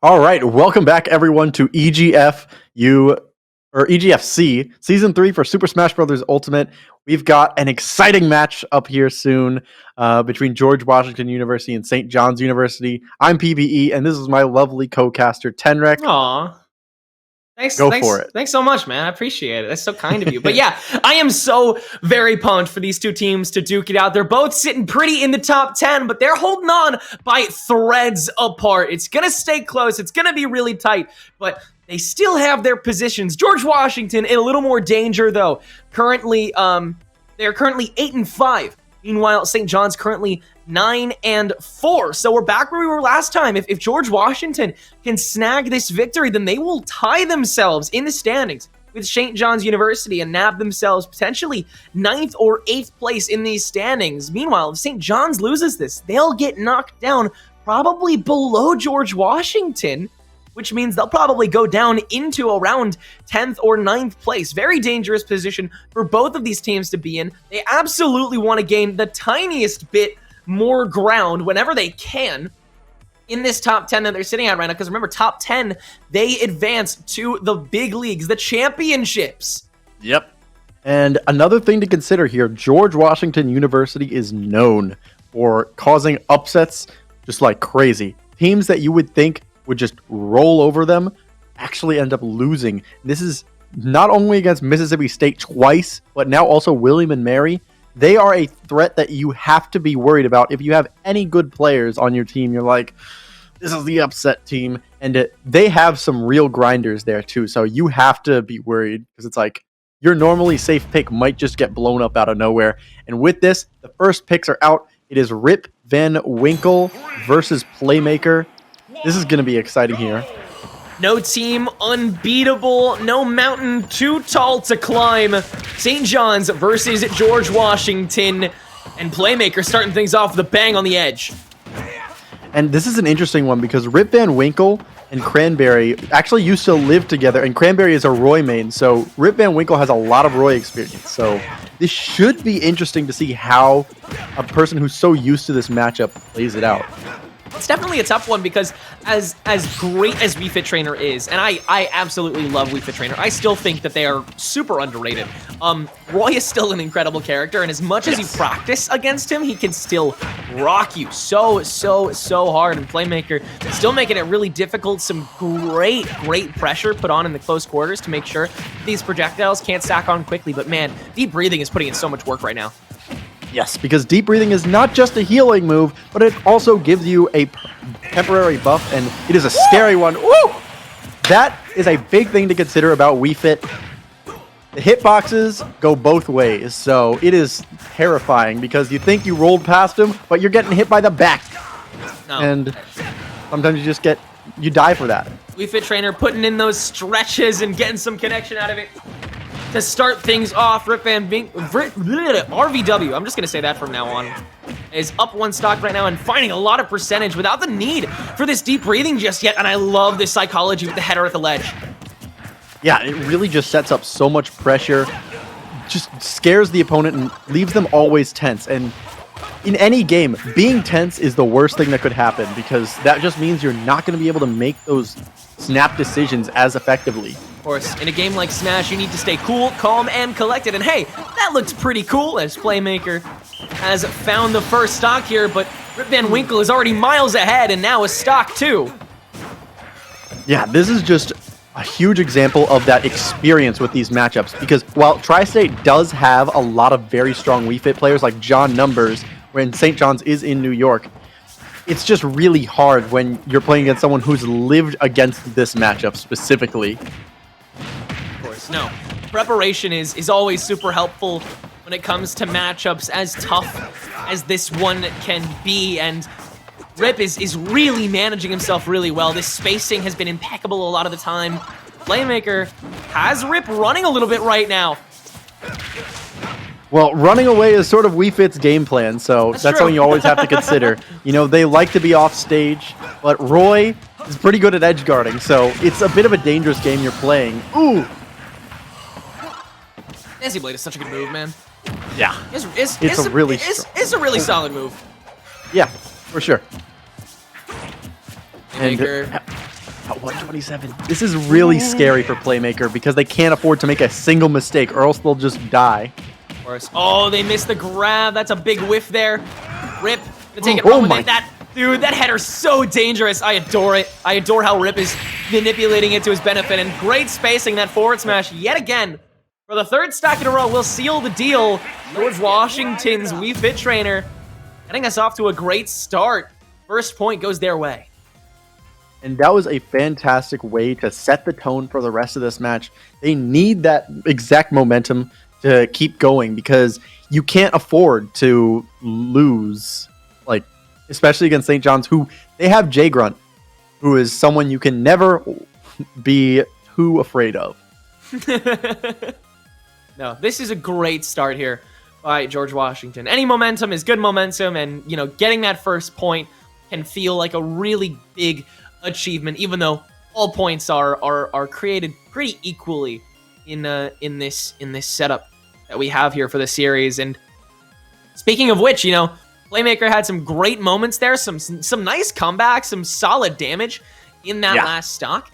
All right, welcome back everyone to EGFU or EGFC Season 3 for Super Smash Bros. Ultimate. We've got an exciting match up here soon between George Washington University and St. John's University. I'm PBE, and this is my lovely co-caster, Tenrek. Aw. Thanks so much, man. I appreciate it. That's so kind of you. But yeah, I am so very pumped for these two teams to duke it out. They're both sitting pretty in the top 10, but they're holding on by threads apart. It's going to stay close. It's going to be really tight, but they still have their positions. George Washington in a little more danger, though. Currently, they're currently 8-5. Meanwhile, St. John's currently 9-4. So we're back where we were last time. If George Washington can snag this victory, then they will tie themselves in the standings with St. John's University and nab themselves potentially 9th or 8th place in these standings. Meanwhile, if St. John's loses this, they'll get knocked down probably below George Washington, which means they'll probably go down into around 10th or 9th place. Very dangerous position for both of these teams to be in. They absolutely want to gain the tiniest bit more ground whenever they can in this top 10 that they're sitting at right now, because remember, top 10, they advance to the big leagues, the championships. Yep. And another thing to consider here, George Washington University is known for causing upsets just like crazy. Teams that you would think would just roll over them actually end up losing. This is not only against Mississippi State twice, but now also William & Mary. They are a threat that you have to be worried about. If you have any good players on your team, you're like, this is the upset team. And they have some real grinders there too. So you have to be worried because it's like your normally safe pick might just get blown up out of nowhere. And with this, the first picks are out. It is Rip Van Winkle versus Playmaker. This is going to be exciting here. No team unbeatable, no mountain too tall to climb. St. John's versus George Washington, and Playmaker starting things off with a bang on the edge. And this is an interesting one because Rip Van Winkle and Cranberry actually used to live together, and Cranberry is a Roy main, so Rip Van Winkle has a lot of Roy experience. So this should be interesting to see how a person who's so used to this matchup plays it out. It's definitely a tough one because as great as Wii Fit Trainer is, and I absolutely love Wii Fit Trainer, I still think that they are super underrated. Roy is still an incredible character, and as much as you practice against him, he can still rock you so hard. And Playmaker still making it really difficult. Some great pressure put on in the close quarters to make sure these projectiles can't stack on quickly. But man, deep breathing is putting in so much work right now. Yes, because deep breathing is not just a healing move, but it also gives you a temporary buff, and it is a scary one. Woo! That is a big thing to consider about Wii Fit. The hitboxes go both ways, so it is terrifying because you think you rolled past him, but you're getting hit by the back. No. And sometimes you die for that. Wii Fit Trainer putting in those stretches and getting some connection out of it. To start things off, RVW, I'm just going to say that from now on, is up one stock right now and finding a lot of percentage without the need for this deep breathing just yet, and I love this psychology with the header at the ledge. Yeah, it really just sets up so much pressure, just scares the opponent and leaves them always tense. And in any game, being tense is the worst thing that could happen because that just means you're not going to be able to make those snap decisions as effectively. Of course, in a game like Smash, you need to stay cool, calm, and collected. And hey, that looks pretty cool as Playmaker has found the first stock here, but Rip Van Winkle is already miles ahead and now is stock too. Yeah, this is just a huge example of that experience with these matchups because while Tri-State does have a lot of very strong Wii Fit players like John Numbers, when St. John's is in New York, it's just really hard when you're playing against someone who's lived against this matchup specifically. Of course, no. Preparation is always super helpful when it comes to matchups as tough as this one can be, and Rip is really managing himself really well. This spacing has been impeccable a lot of the time. Playmaker has Rip running a little bit right now. Well, running away is sort of Wii Fit's game plan, so that's something you always have to consider. You know, they like to be off stage, but Roy is pretty good at edge guarding, so it's a bit of a dangerous game you're playing. Ooh! Nancy Blade is such a good move, man. Yeah. It's a really solid move. Yeah, for sure. Playmaker. And at 127, this is really scary for Playmaker because they can't afford to make a single mistake or else they'll just die. Of course. Oh, they missed the grab. That's a big whiff there. Rip, gonna take it home with it. Dude, that header's so dangerous. I adore it. I adore how Rip is manipulating it to his benefit, and great spacing, that forward smash yet again. For the third stock in a row, we'll seal the deal. George Washington's Wii Fit Trainer getting us off to a great start. First point goes their way. And that was a fantastic way to set the tone for the rest of this match. They need that exact momentum to keep going because you can't afford to lose, like, especially against St. John's, who they have J Grunt, who is someone you can never be too afraid of. No, this is a great start here by George Washington. Any momentum is good momentum, and, you know, getting that first point can feel like a really big achievement, even though all points are created pretty equally in this setup that we have here for the series. And speaking of which, Playmaker had some great moments there, some nice comebacks, some solid damage in that last stock.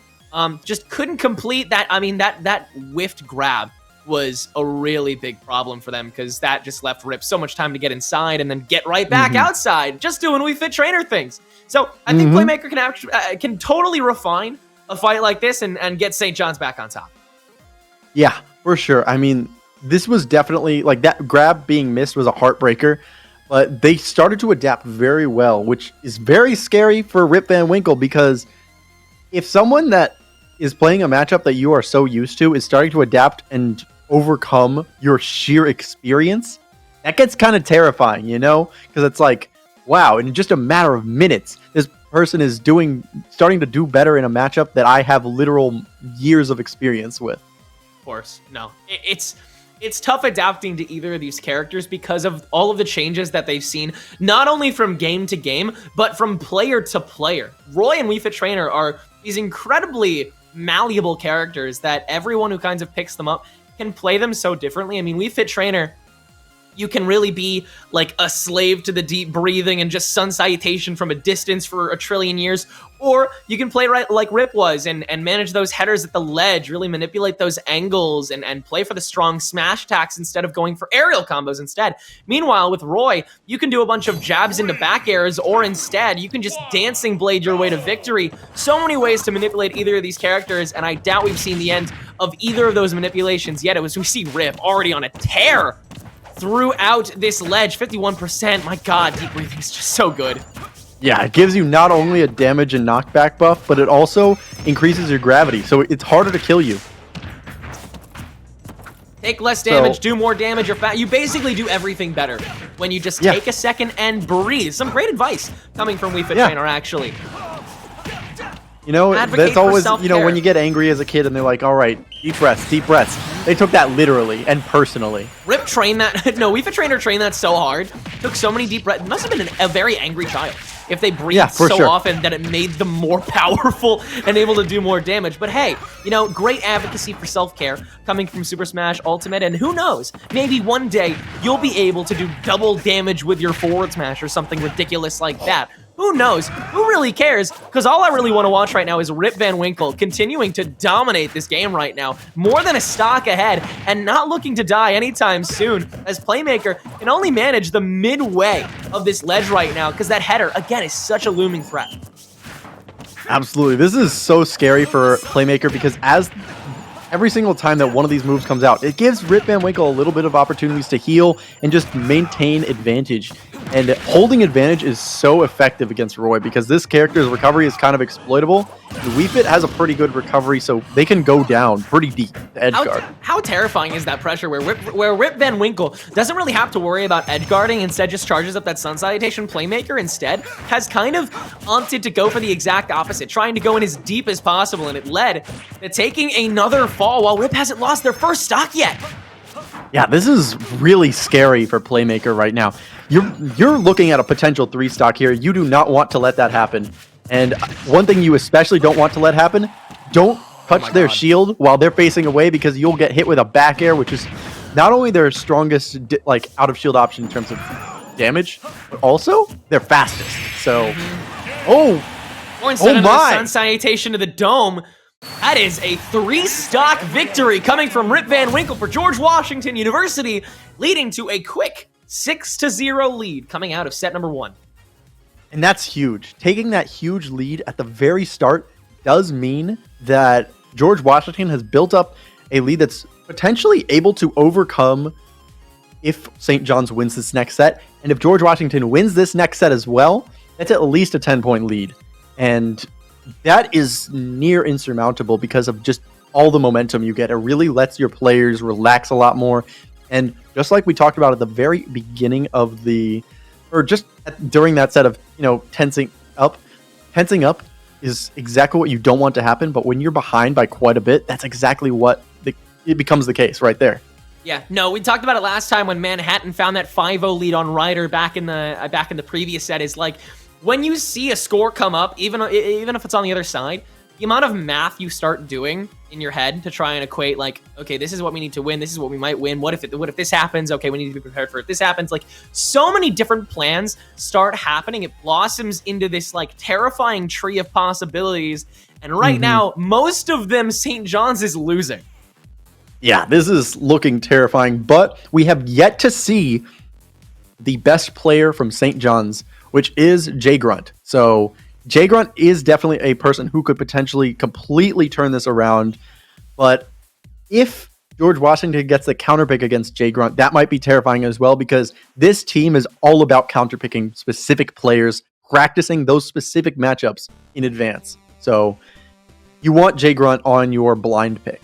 Just couldn't complete that. I mean, that whiffed grab was a really big problem for them, because that just left Rip so much time to get inside and then get right back outside, just doing We Fit Trainer things. So I think Playmaker can totally refine a fight like this and get St. John's back on top. Yeah, for sure. I mean, this was definitely, like, that grab being missed was a heartbreaker, but they started to adapt very well, which is very scary for Rip Van Winkle, because if someone that is playing a matchup that you are so used to is starting to adapt and overcome your sheer experience, that gets kind of terrifying, because it's like, wow, in just a matter of minutes, this person is starting to do better in a matchup that I have literal years of experience with. Of course, no, it's tough adapting to either of these characters because of all of the changes that they've seen, not only from game to game, but from player to player. Roy and We Fit Trainer are these incredibly malleable characters that everyone who kind of picks them up can play them so differently. I mean, We Fit Trainer, you can really be like a slave to the deep breathing and just sun salutation from a distance for a trillion years, or you can play right like Rip was and manage those headers at the ledge, really manipulate those angles and play for the strong smash attacks instead of going for aerial combos instead. Meanwhile, with Roy, you can do a bunch of jabs into back airs, or instead, you can just dancing blade your way to victory. So many ways to manipulate either of these characters, and I doubt we've seen the end of either of those manipulations yet. We see Rip already on a tear throughout this ledge. 51%. My God, deep breathing is just so good. Yeah, it gives you not only a damage and knockback buff, but it also increases your gravity, so it's harder to kill you. Take less damage, do more damage, you basically do everything better when you just take a second and breathe. Some great advice coming from We Fit Trainer, actually. That's always, when you get angry as a kid and they're like, all right, deep breaths, deep breaths. They took that literally and personally. Rip trained that. No, We Fit Trainer trained that so hard. Took so many deep breaths. Must have been a very angry child if they breathed so often that it made them more powerful and able to do more damage. But hey, great advocacy for self-care coming from Super Smash Ultimate. And who knows, maybe one day you'll be able to do double damage with your forward smash or something ridiculous like that. Who knows? Who really cares? Because all I really want to watch right now is Rip Van Winkle continuing to dominate this game right now. More than a stock ahead and not looking to die anytime soon, as Playmaker can only manage the midway of this ledge right now, because that header, again, is such a looming threat. Absolutely. This is so scary for Playmaker, because every single time that one of these moves comes out, it gives Rip Van Winkle a little bit of opportunities to heal and just maintain advantage. And holding advantage is so effective against Roy, because this character's recovery is kind of exploitable. And We Fit has a pretty good recovery, so they can go down pretty deep to edgeguard. How terrifying is that pressure where Rip Van Winkle doesn't really have to worry about edgeguarding, instead just charges up that Sun Salutation. Playmaker instead has kind of opted to go for the exact opposite, trying to go in as deep as possible, and it led to taking another fall while Rip hasn't lost their first stock yet. Yeah, this is really scary for Playmaker right now. You're looking at a potential 3 stock here. You do not want to let that happen. And one thing you especially don't want to let happen, don't touch their shield while they're facing away, because you'll get hit with a back air, which is not only their strongest out of shield option in terms of damage, but also their fastest. So, or instead of the Sun Salutation to the dome, that is a 3-stock victory coming from Rip Van Winkle for George Washington University, leading to a quick 6-0 lead coming out of set number 1. And that's huge. Taking that huge lead at the very start does mean that George Washington has built up a lead that's potentially able to overcome if St. John's wins this next set. And if George Washington wins this next set as well, that's at least a 10-point lead. And that is near insurmountable because of just all the momentum you get. It really lets your players relax a lot more. And just like we talked about at the very beginning of during that set of, tensing up is exactly what you don't want to happen. But when you're behind by quite a bit, that's exactly what it becomes the case right there. Yeah, no, we talked about it last time when Manhattan found that 5-0 lead on Ryder back in the previous set. Is like, when you see a score come up, even if it's on the other side, the amount of math you start doing in your head to try and equate, like, okay, this is what we need to win, this is what we might win, what if this happens, okay, we need to be prepared for it, if this happens, like, so many different plans start happening. It blossoms into this, like, terrifying tree of possibilities, and right now, most of them, St. John's is losing. Yeah, this is looking terrifying, but we have yet to see the best player from St. John's, which is Jay Grunt. So Jay Grunt is definitely a person who could potentially completely turn this around. But if George Washington gets the counterpick against Jay Grunt, that might be terrifying as well, because this team is all about counterpicking specific players, practicing those specific matchups in advance. So you want Jay Grunt on your blind pick.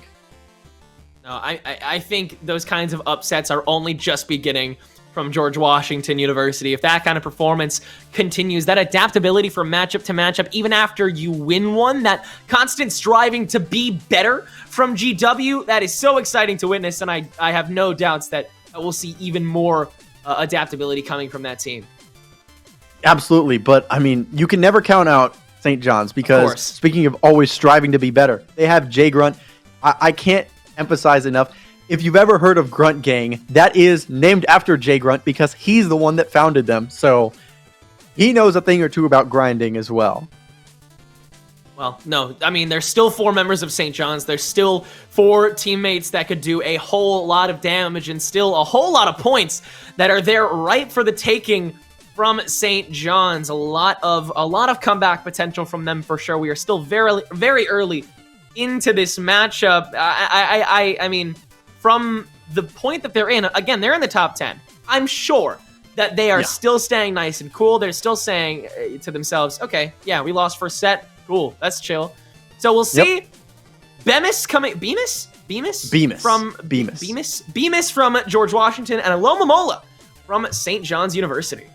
No, I think those kinds of upsets are only just beginning from George Washington University. If that kind of performance continues, that adaptability from matchup to matchup, even after you win one, that constant striving to be better from GW, that is so exciting to witness, and I have no doubts that we'll see even more adaptability coming from that team. Absolutely, but I mean, you can never count out St. John's, because speaking of always striving to be better, they have Jay Grunt. I can't emphasize enough, if you've ever heard of Grunt Gang, that is named after Jay Grunt, because he's the one that founded them. So he knows a thing or two about grinding as well. Well, no, I mean, there's still 4 members of St. John's. There's still 4 teammates that could do a whole lot of damage, and still a whole lot of points that are there right for the taking from St. John's. A lot of comeback potential from them for sure. We are still very, very early into this matchup. I mean, from the point that they're in, again, they're in the top 10. I'm sure that they are still staying nice and cool. They're still saying to themselves, okay, yeah, we lost first set. Cool, that's chill. So we'll see. Bemis coming, Bemis from George Washington, and Aloma Mola from St. John's University.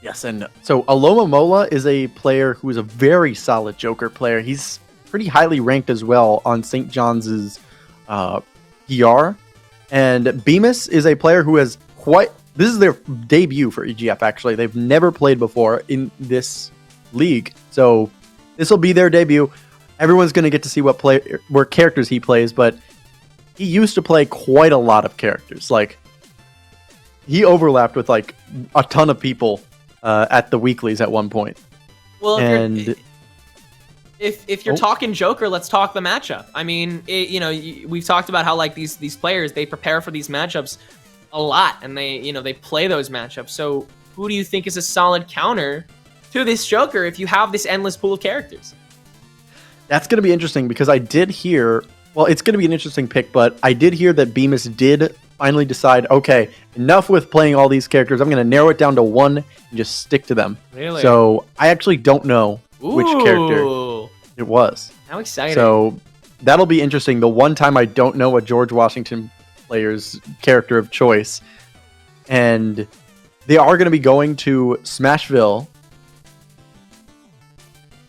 Yes, and so Aloma Mola is a player who is a very solid Joker player. He's pretty highly ranked as well on St. John's PR. And Bemis is a player who has this is their debut for EGF, actually. They've never played before in this league. So this will be their debut. Everyone's going to get to see what characters he plays, but he used to play quite a lot of characters. Like, he overlapped with like a ton of people at the weeklies at one point. Well, if you're talking Joker, let's talk the matchup. I mean, we've talked about how like these players, they prepare for these matchups a lot, and they play those matchups. So who do you think is a solid counter to this Joker if you have this endless pool of characters? That's going to be interesting, because I did hear, well, it's going to be an interesting pick, but I did hear that Bemis did finally decide, okay, enough with playing all these characters. I'm going to narrow it down to one and just stick to them. Really? So I actually don't know which character it was. How exciting. So that'll be interesting. The one time I don't know a George Washington player's character of choice. And they are going to be going to Smashville.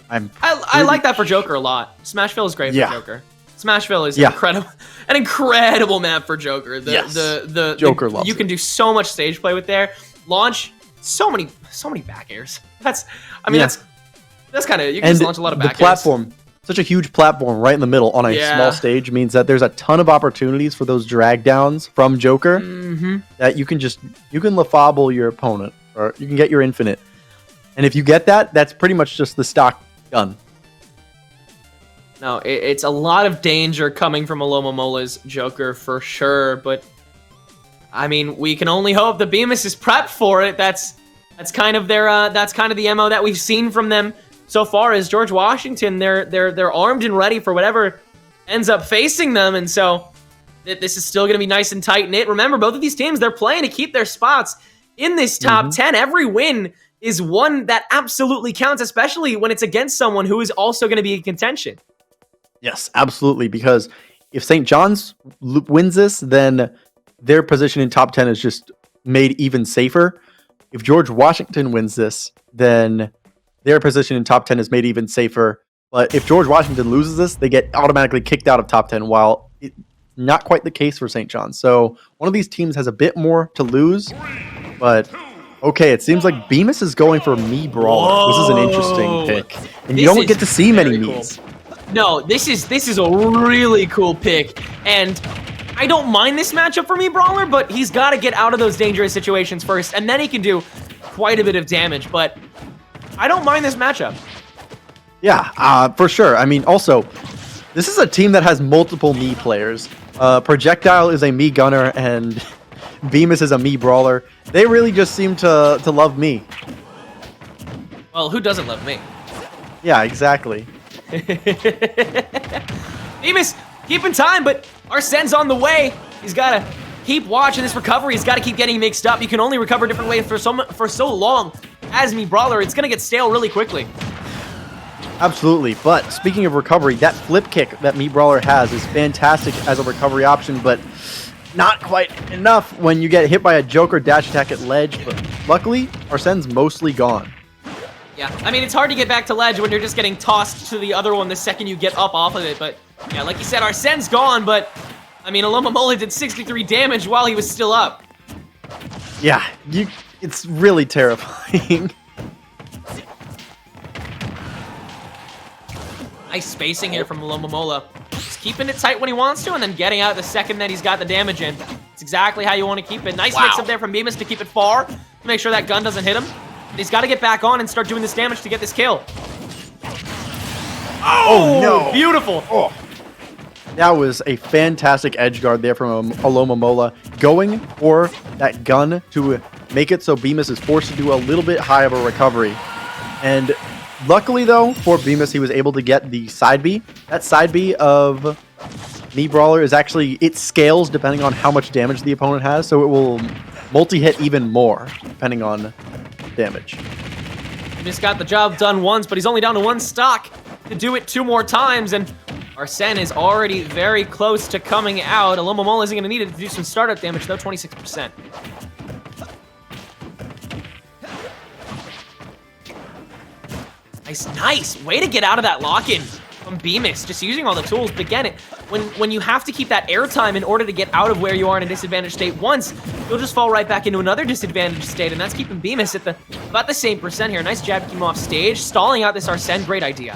I like that for Joker a lot. Smashville is great for Joker. Smashville is an incredible map for Joker. The Joker loves you can do so much stage play with there. Launch so many back airs. That's kind of, you can just launch a lot of back airs. The platform, such a huge platform right in the middle on a small stage, means that there's a ton of opportunities for those drag downs from Joker that you can lafable your opponent, or you can get your infinite. And if you get that, that's pretty much just the stock gun. No, it's a lot of danger coming from Aloma Mola's Joker for sure, but I mean, we can only hope the Bemis is prepped for it. That's kind of their that's kind of the MO that we've seen from them so far. Is George Washington, they're armed and ready for whatever ends up facing them, and so this is still going to be nice and tight knit. Remember, both of these teams, they're playing to keep their spots in this top 10. Every win is one that absolutely counts, especially when it's against someone who is also going to be in contention. Yes, absolutely, because if St. John's wins this, then their position in top 10 is just made even safer. If George Washington wins this, then their position in top 10 is made even safer. But if George Washington loses this, they get automatically kicked out of top 10, while it's not quite the case for St. John's. So one of these teams has a bit more to lose, but Okay, it seems like Bemis is going for Me Brawler. Whoa. This is an interesting pick. And you don't get to see many Me's. No, this is a really cool pick. And I don't mind this matchup for Me Brawler, but he's got to get out of those dangerous situations first, and then he can do quite a bit of damage. But I don't mind this matchup. Yeah, for sure. I mean, also, this is a team that has multiple Me players. Projectile is a Me Gunner, and Bemis is a Me Brawler. They really just seem to love Me. Well, who doesn't love me? Yeah, exactly. Bemis, keep in time, but Arsene's on the way. He's got to keep watching this recovery. He's got to keep getting mixed up. You can only recover different ways for so long as Me Brawler. It's going to get stale really quickly. Absolutely, but speaking of recovery, that flip kick that Me Brawler has is fantastic as a recovery option, but not quite enough when you get hit by a Joker dash attack at ledge, but luckily, Arsene's mostly gone. Yeah, I mean, it's hard to get back to ledge when you're just getting tossed to the other one the second you get up off of it, but yeah, like you said, Arsene's gone, but I mean, Alomomola did 63 damage while he was still up. Yeah, it's really terrifying. Nice spacing here from Alomomola. Just keeping it tight when he wants to, and then getting out the second that he's got the damage in. It's exactly how you want to keep it. Nice mix up there from Bemis to keep it far, to make sure that gun doesn't hit him. And he's got to get back on and start doing this damage to get this kill. Oh no! Beautiful. Oh. That was a fantastic edge guard there from Alomomola, going for that gun to make it so Bemis is forced to do a little bit high of a recovery. And luckily, though, for Bemis, he was able to get the side B. That side B of Me Brawler is actually, it scales depending on how much damage the opponent has, so it will multi-hit even more, depending on damage. He just got the job done once, but he's only down to one stock to do it 2 more times, and Arsene is already very close to coming out. Alomomola isn't going to need it to do some startup damage, though, 26%. Nice. Way to get out of that lock-in from Bemis, just using all the tools. But again, when you have to keep that airtime in order to get out of where you are in a disadvantaged state once, you'll just fall right back into another disadvantaged state, and that's keeping Bemis at about the same percent here. Nice jab to keep him off stage. Stalling out this Arsene, great idea.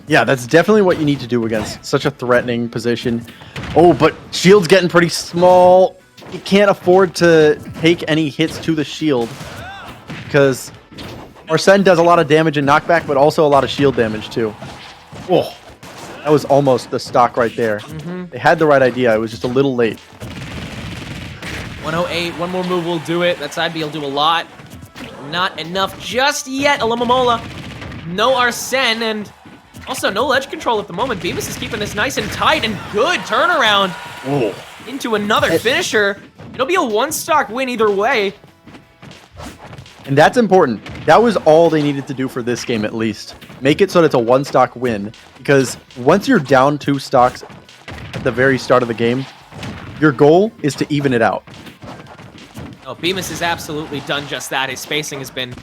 Yeah, that's definitely what you need to do against such a threatening position. Oh, but shield's getting pretty small. You can't afford to take any hits to the shield, because Arsene does a lot of damage in knockback, but also a lot of shield damage, too. Oh, that was almost the stock right there. They had the right idea. It was just a little late. 108. One more move will do it. That side B will do a lot. Not enough just yet. Alomomola. No Arsene, and also no ledge control at the moment. Bemis is keeping this nice and tight, and good turnaround into another finisher. It'll be a 1-stock win either way. And that's important. That was all they needed to do for this game, at least. Make it so that it's a 1-stock win, because once you're down 2 stocks at the very start of the game, your goal is to even it out. Oh, Bemis has absolutely done just that. His spacing has been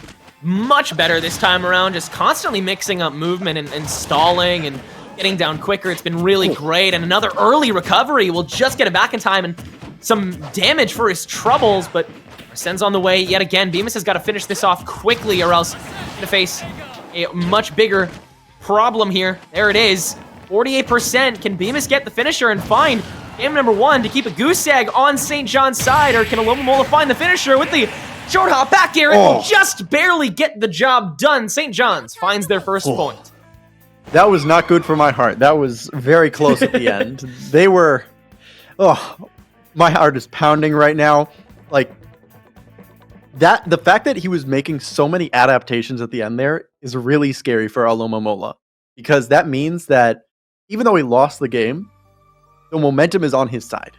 much better this time around, just constantly mixing up movement and stalling and getting down quicker. It's been really great, and another early recovery will just get it back in time and some damage for his troubles, but Arsene's on the way yet again. Bemis has got to finish this off quickly, or else he's going to face a much bigger problem here. There it is. 48%. Can Bemis get the finisher and find game number 1 to keep a goose egg on St. John's side, or can Alomomola find the finisher with the short hop back air? It will just barely get the job done. St. John's finds their first point. That was not good for my heart. That was very close at the end. They were... Oh, my heart is pounding right now. Like, the fact that he was making so many adaptations at the end there is really scary for Alomomola, because that means that even though he lost the game, the momentum is on his side.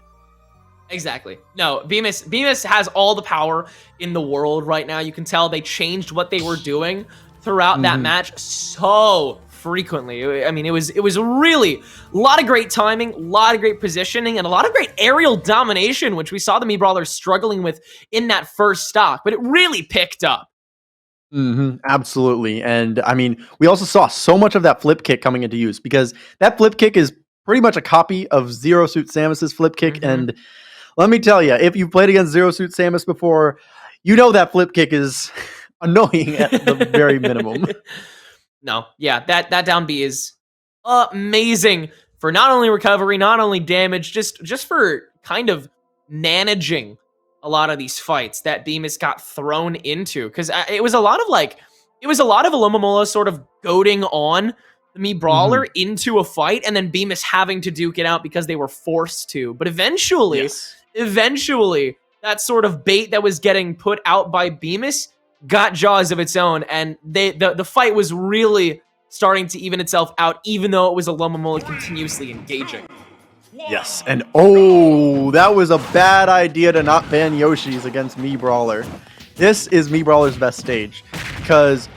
Exactly. No, Bemis has all the power in the world right now. You can tell they changed what they were doing throughout that match so frequently. I mean, it was really a lot of great timing, a lot of great positioning, and a lot of great aerial domination, which we saw the Me Brawlers struggling with in that first stock, but it really picked up. Absolutely. And I mean, we also saw so much of that flip kick coming into use, because that flip kick is pretty much a copy of Zero Suit Samus's flip kick. And let me tell you, if you've played against Zero Suit Samus before, you know that flip kick is annoying at the very minimum. No, yeah, that down B is amazing for not only recovery, not only damage, just for kind of managing a lot of these fights that Bemis got thrown into. Because it was a lot of Alomomola sort of goading on the Mii Brawler into a fight, and then Bemis having to duke it out because they were forced to. But eventually, that sort of bait that was getting put out by Bemis got jaws of its own, and the fight was really starting to even itself out, even though it was Alomomola continuously engaging. Yes, and oh, that was a bad idea to not ban Yoshi's against Mii Brawler. This is Mii Brawler's best stage, because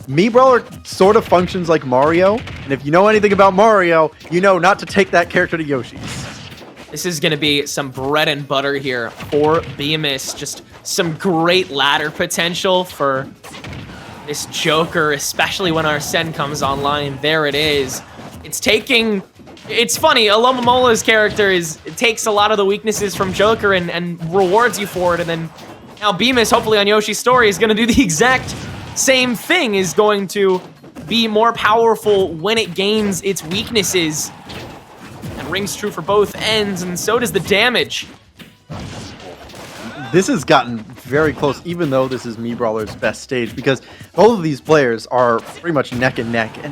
Mii Brawler sort of functions like Mario, and if you know anything about Mario, you know not to take that character to Yoshi's. This is going to be some bread and butter here for Bemis. Just some great ladder potential for this Joker, especially when Arsene comes online. There it is. It's funny, Alomomola's character it takes a lot of the weaknesses from Joker and rewards you for it, and then now Bemis, hopefully on Yoshi's story, is going to do the exact same thing, is going to be more powerful when it gains its weaknesses. And rings true for both ends, and so does the damage. This has gotten very close, even though this is Mii Brawler's best stage, because both of these players are pretty much neck and neck. And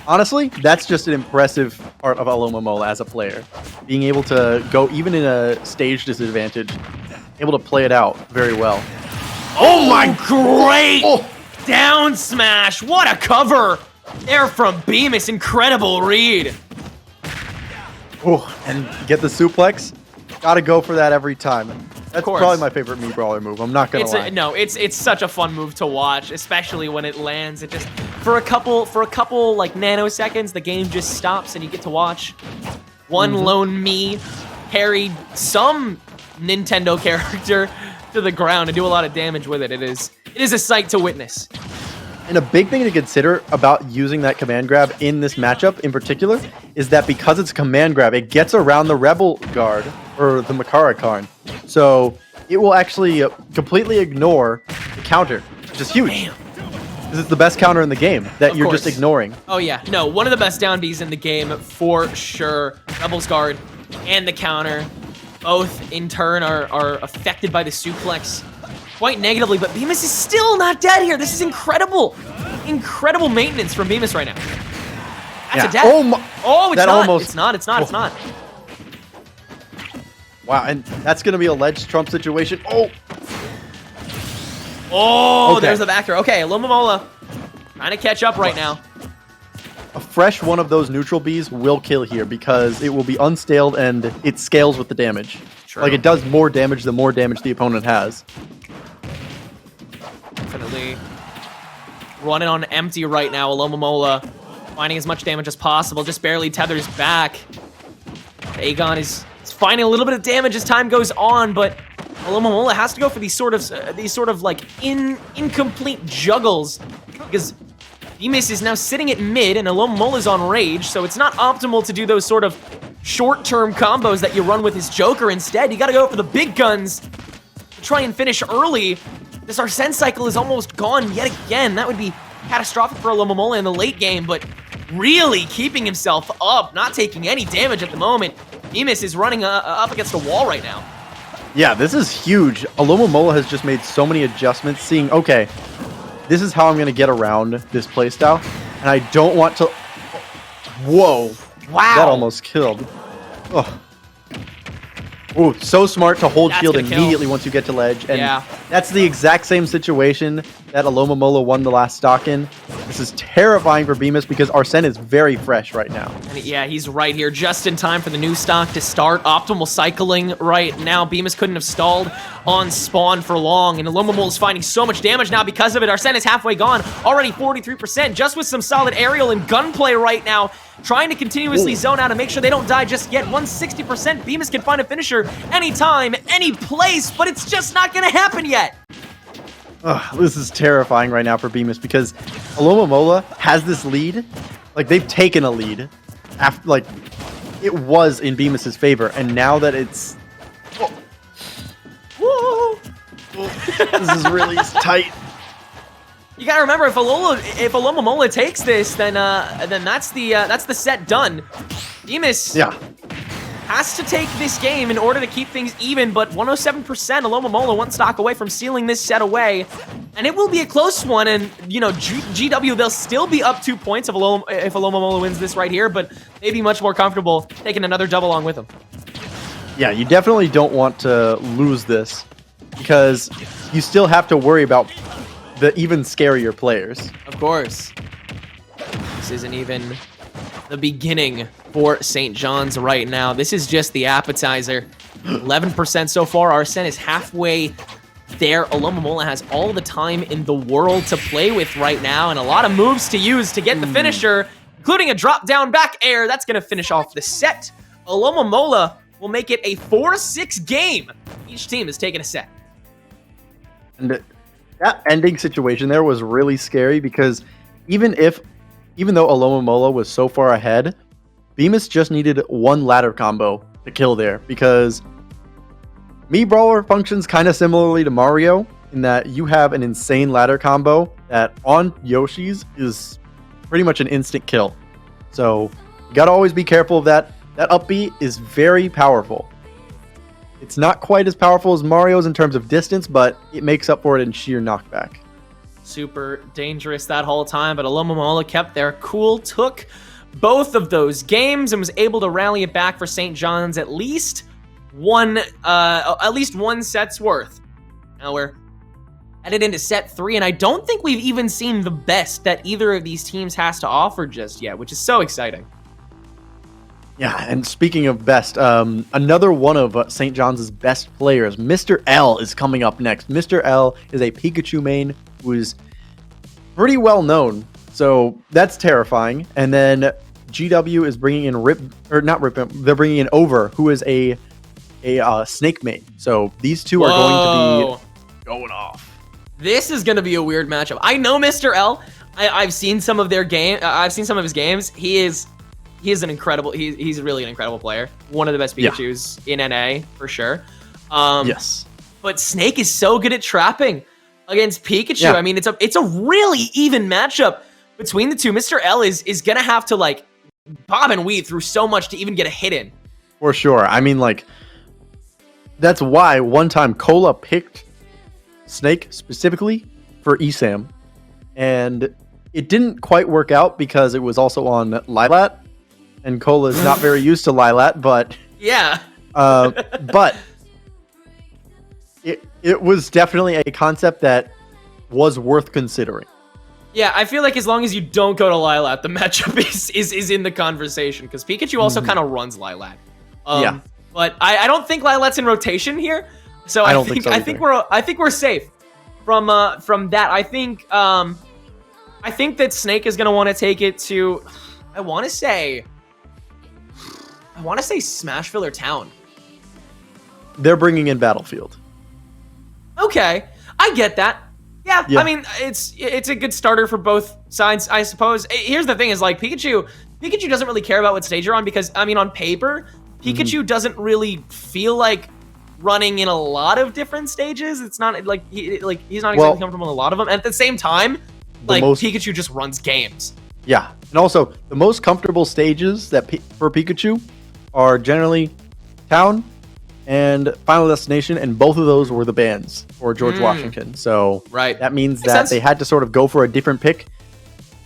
honestly, that's just an impressive part of Alomomola as a player. Being able to go even in a stage disadvantage, able to play it out very well. Oh my, great down smash. What a cover there from Bemis. Incredible read. Oh, and get the suplex. Gotta go for that every time. That's probably my favorite Mii Brawler move. I'm not gonna lie. It's such a fun move to watch, especially when it lands. It just for a couple like nanoseconds, the game just stops and you get to watch one lone Mii carry some Nintendo character to the ground and do a lot of damage with it. It is a sight to witness. And a big thing to consider about using that command grab in this matchup in particular is that because it's a command grab, it gets around the Rebel Guard, or the Makara Karn. So it will actually completely ignore the counter, which is huge. Damn. This is the best counter in the game that you're just ignoring. Oh yeah, no, one of the best down Bs in the game for sure. Rebel's Guard and the counter, both in turn are affected by the suplex quite negatively, but Bemis is still not dead here. This is incredible. Incredible maintenance from Bemis right now. That's a death. Oh, it's not. It's not. Wow, and that's going to be a ledge trump situation. There's the back throw. Okay, Alomomola trying to catch up right now. A fresh one of those neutral Bs will kill here because it will be unscaled and it scales with the damage. True. Like, it does more damage the more damage the opponent has. Definitely running on empty right now. Alomomola finding as much damage as possible, just barely tethers back. Aegon is finding a little bit of damage as time goes on, but Alomomola has to go for these sort of like incomplete juggles, because Bemis is now sitting at mid and Alomomola's on rage, so it's not optimal to do those sort of short-term combos that you run with his Joker. Instead, you gotta go for the big guns to try and finish early. This Arsene cycle is almost gone yet again. That would be catastrophic for Alomomola in the late game, but really keeping himself up, not taking any damage at the moment. Bemis is running up against a wall right now. Yeah, this is huge. Alomomola has just made so many adjustments, seeing, okay, this is how I'm going to get around this playstyle, and I don't want to... Whoa. Wow. That almost killed. Oh. Ooh, so smart to hold shield immediately once you get to ledge. And that's the exact same situation that Alomomola won the last stock in. This is terrifying for Bemis because Arsene is very fresh right now. And yeah, he's right here just in time for the new stock to start. Optimal cycling right now. Bemis couldn't have stalled on spawn for long, and Alomomola is finding so much damage now because of it. Arsene is halfway gone, already 43%, just with some solid aerial and gunplay right now. Trying to continuously zone out and make sure they don't die just yet. 160%. Bemis can find a finisher anytime, any place, but it's just not going to happen yet. This is terrifying right now for Bemis because Alomomola has this lead. Like, they've taken a lead after, like, it was in Bemis's favor, and now that it's... This is really tight. You gotta remember, if Alomomola takes this, then that's the set done. Bemis has to take this game in order to keep things even, but 107%, Alomomola one stock away from sealing this set away, and it will be a close one. And you know, GW, they'll still be up 2 points if Alomomola wins this right here, but they'd be much more comfortable taking another double along with them. Yeah, you definitely don't want to lose this because you still have to worry about the even scarier players. Of course. This isn't even the beginning for St. John's right now. This is just the appetizer. 11% so far. Arsene is halfway there. Alomomola has all the time in the world to play with right now and a lot of moves to use to get the finisher, including a drop down back air. That's going to finish off the set. Alomomola will make it a 4-6 game. Each team is taking a set. And that ending situation there was really scary because even though Alomomola was so far ahead, Bemis just needed one ladder combo to kill there because Mii Brawler functions kind of similarly to Mario in that you have an insane ladder combo that on Yoshi's is pretty much an instant kill. So you gotta always be careful of that. That up B is very powerful. It's not quite as powerful as Mario's in terms of distance, but it makes up for it in sheer knockback. Super dangerous that whole time, but Alomomola kept their cool, took both of those games, and was able to rally it back for St. John's at least one set's worth. Now we're headed into set 3, and I don't think we've even seen the best that either of these teams has to offer just yet, which is so exciting. Yeah, and speaking of best, another one of St. John's best players, Mr. L, is coming up next. Mr. L is a Pikachu main who is pretty well known, so that's terrifying. And then GW is bringing in they're bringing in Over, who is a Snake main. So these two are going to be going off. This is going to be a weird matchup. I know Mr. L. I've seen some of their game. I've seen some of his games. He's really an incredible player. One of the best Pikachus in NA for sure. Yes. But Snake is so good at trapping against Pikachu. Yeah. I mean, it's a really even matchup between the two. Mr. L is gonna have to like bob and weave through so much to even get a hit in. For sure. I mean, like, that's why one time Cola picked Snake specifically for ESAM, and it didn't quite work out because it was also on Lilat. And Cola is not very used to Lilat, but yeah, but it was definitely a concept that was worth considering. Yeah, I feel like as long as you don't go to Lilat, the matchup is in the conversation because Pikachu also kind of runs Lilat. Yeah, but I don't think Lilat's in rotation here, so I think we're safe from that. I think that Snake is gonna want to take it to. I want to say Smashville or Town. They're bringing in Battlefield. Okay, I get that. Yeah, I mean, it's a good starter for both sides, I suppose. Here's the thing is, like, Pikachu doesn't really care about what stage you're on because, I mean, on paper, Pikachu doesn't really feel like running in a lot of different stages. It's not like he's not exactly comfortable in a lot of them. And at the same time, Pikachu just runs games. Yeah, and also the most comfortable stages for Pikachu are generally Town and Final Destination, and both of those were the bans for George Washington. So that means that they had to sort of go for a different pick.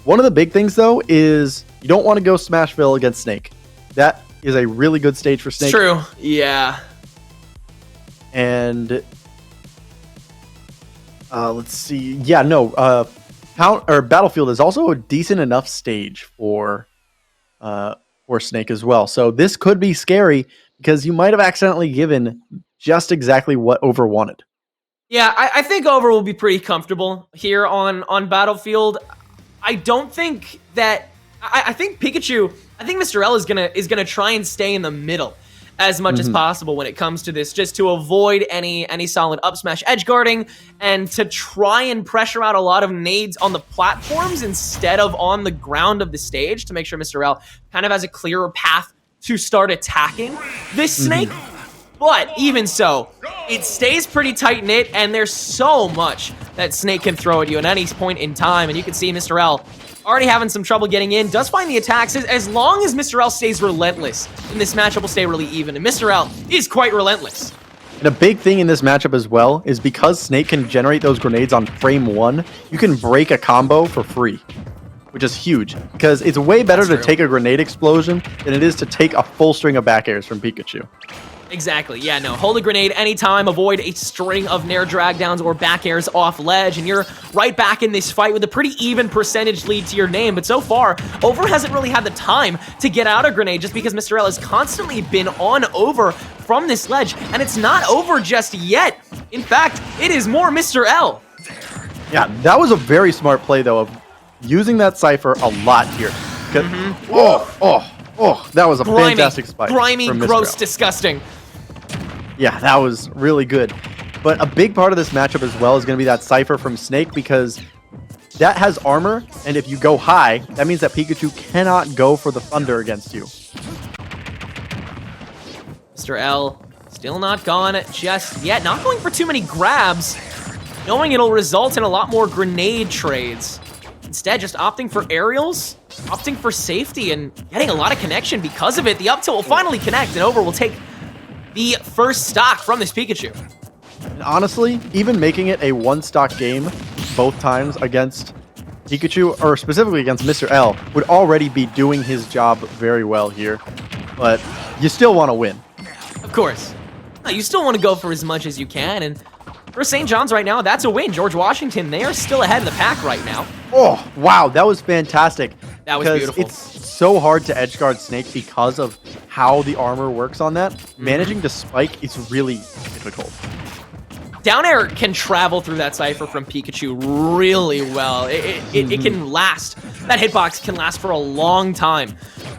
One of the big things, though, is you don't want to go Smashville against Snake. That is a really good stage for Snake. It's true. Yeah. And let's see. Yeah, no. Battlefield is also a decent enough stage for Snake as well. So this could be scary because you might have accidentally given just exactly what Over wanted. Yeah, I think Over will be pretty comfortable here on Battlefield. I don't think that I think Pikachu. I think Mr. L is gonna try and stay in the middle as much as possible when it comes to this, just to avoid any solid up smash edge guarding and to try and pressure out a lot of nades on the platforms instead of on the ground of the stage to make sure Mr. L kind of has a clearer path to start attacking this Snake. But even so, it stays pretty tight-knit, and there's so much that Snake can throw at you at any point in time, and you can see Mr. L already having some trouble getting in, does find the attacks. As long as Mr. L stays relentless, then this matchup will stay really even, and Mr. L is quite relentless. And a big thing in this matchup as well is because Snake can generate those grenades on frame 1, you can break a combo for free, which is huge, because it's way better to take a grenade explosion than it is to take a full string of back airs from Pikachu. Exactly, yeah, no, hold a grenade anytime, avoid a string of Nair drag downs or back airs off ledge, and you're right back in this fight with a pretty even percentage lead to your name. But so far, Over hasn't really had the time to get out a grenade just because Mr. L has constantly been on Over from this ledge, and it's not over just yet. In fact, it is more Mr. L. Yeah, that was a very smart play, though, of using that Cypher a lot here. That was a fantastic spike. Grimy, from Mr. gross, L. disgusting. Yeah, that was really good. But a big part of this matchup as well is going to be that Cypher from Snake, because that has armor, and if you go high, that means that Pikachu cannot go for the Thunder against you. Mr. L still not gone just yet. Not going for too many grabs, knowing it'll result in a lot more grenade trades. Instead, just opting for aerials, opting for safety, and getting a lot of connection because of it. The up tilt will finally connect, and Over will take the first stock from this Pikachu. And honestly, even making it a one-stock game both times against Pikachu, or specifically against Mr. L, would already be doing his job very well here. But you still want to win. Of course. You still want to go for as much as you can, and for St. John's right now, that's a win. George Washington, they are still ahead of the pack right now. Oh, wow, that was fantastic. That was beautiful. It's so hard to edgeguard Snake because of how the armor works on that. Managing to spike is really difficult. Down air can travel through that Cypher from Pikachu really well. It can last. That hitbox can last for a long time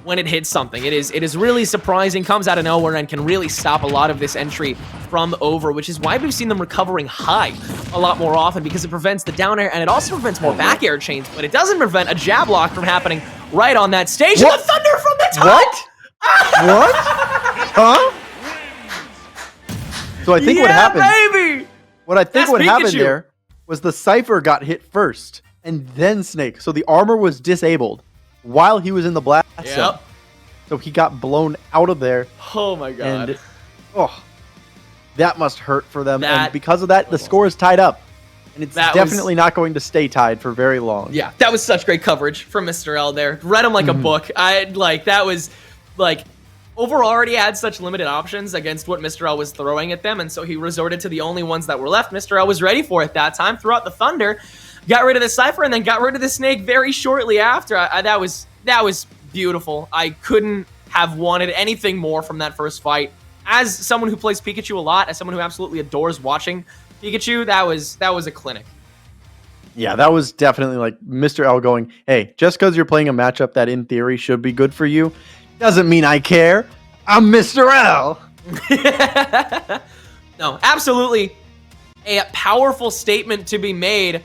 when it hits something. It is really surprising, comes out of nowhere, and can really stop a lot of this entry from Over, which is why we've seen them recovering high a lot more often, because it prevents the down air, and it also prevents more back air chains, but it doesn't prevent a jab lock from happening right on that stage. What? The Thunder from the top! What? What? Huh? So I think what happened... baby! What I think That's what happened Pikachu. there was the Cypher got hit first, and then Snake. So the armor was disabled while he was in the blast zone. So he got blown out of there. Oh my god. And, that must hurt for them. That- And because of that, the score is tied up. And it's That definitely not going to stay tied for very long. Yeah, that was such great coverage from Mr. L there. Read him like a book. That was like, Over already had such limited options against what Mr. L was throwing at them, and so he resorted to the only ones that were left. Mr. L was ready for it that time, threw out the Thunder, got rid of the Cypher, and then got rid of the Snake very shortly after. That was beautiful. I couldn't have wanted anything more from that first fight. As someone who plays Pikachu a lot, as someone who absolutely adores watching Pikachu, that was a clinic. Yeah, that was definitely like Mr. L going, hey, just because you're playing a matchup that in theory should be good for you, doesn't mean I care. I'm Mr. L. No, absolutely a powerful statement to be made.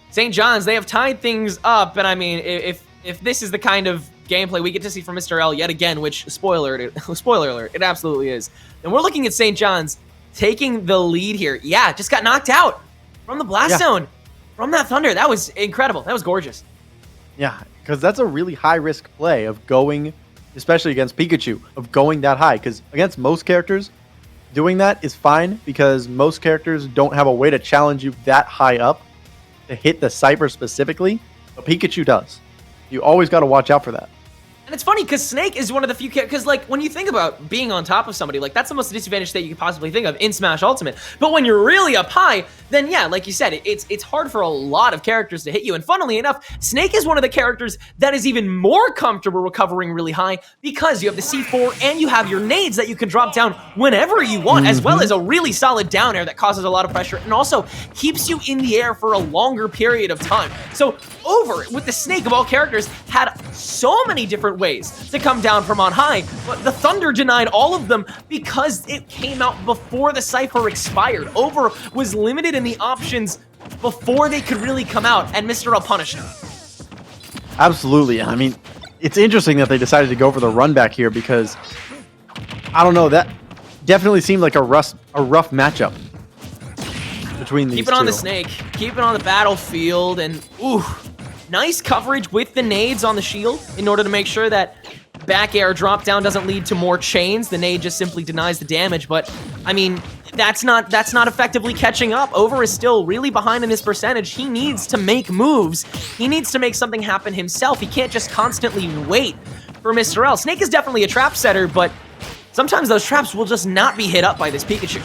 St. John's, they have tied things up, and I mean, if this is the kind of gameplay we get to see from Mr. L yet again, which, spoiler alert, it absolutely is, then we're looking at St. John's taking the lead here. Yeah, just got knocked out from the blast zone, from that Thunder. That was incredible. That was gorgeous. Yeah, because that's a really high-risk play of going, especially against Pikachu, of going that high. Because against most characters, doing that is fine because most characters don't have a way to challenge you that high up to hit the Cypher specifically, but Pikachu does. You always got to watch out for that. And it's funny because Snake is one of the few because, like, when you think about being on top of somebody, like, that's the most disadvantaged state you could possibly think of in Smash Ultimate. But when you're really up high, then yeah, like you said, it's hard for a lot of characters to hit you. And funnily enough, Snake is one of the characters that is even more comfortable recovering really high because you have the C4 and you have your nades that you can drop down whenever you want, as well as a really solid down air that causes a lot of pressure and also keeps you in the air for a longer period of time. So Over, with the Snake of all characters, had so many different ways to come down from on high, but the Thunder denied all of them because it came out before the Cypher expired. Over was limited in the options before they could really come out, and Mr. L punished him. Absolutely. I mean, it's interesting that they decided to go for the run back here because, I don't know, that definitely seemed like a rough matchup between these Keep it on two. the snake. Keep it on the battlefield. And, ooh, nice coverage with the nades on the shield in order to make sure that back air drop down doesn't lead to more chains. The nade just simply denies the damage. But, I mean, that's not effectively catching up. Over is still really behind in his percentage. He needs to make moves. He needs to make something happen himself. He can't just constantly wait for Mr. L. Snake is definitely a trap setter, but sometimes those traps will just not be hit up by this Pikachu.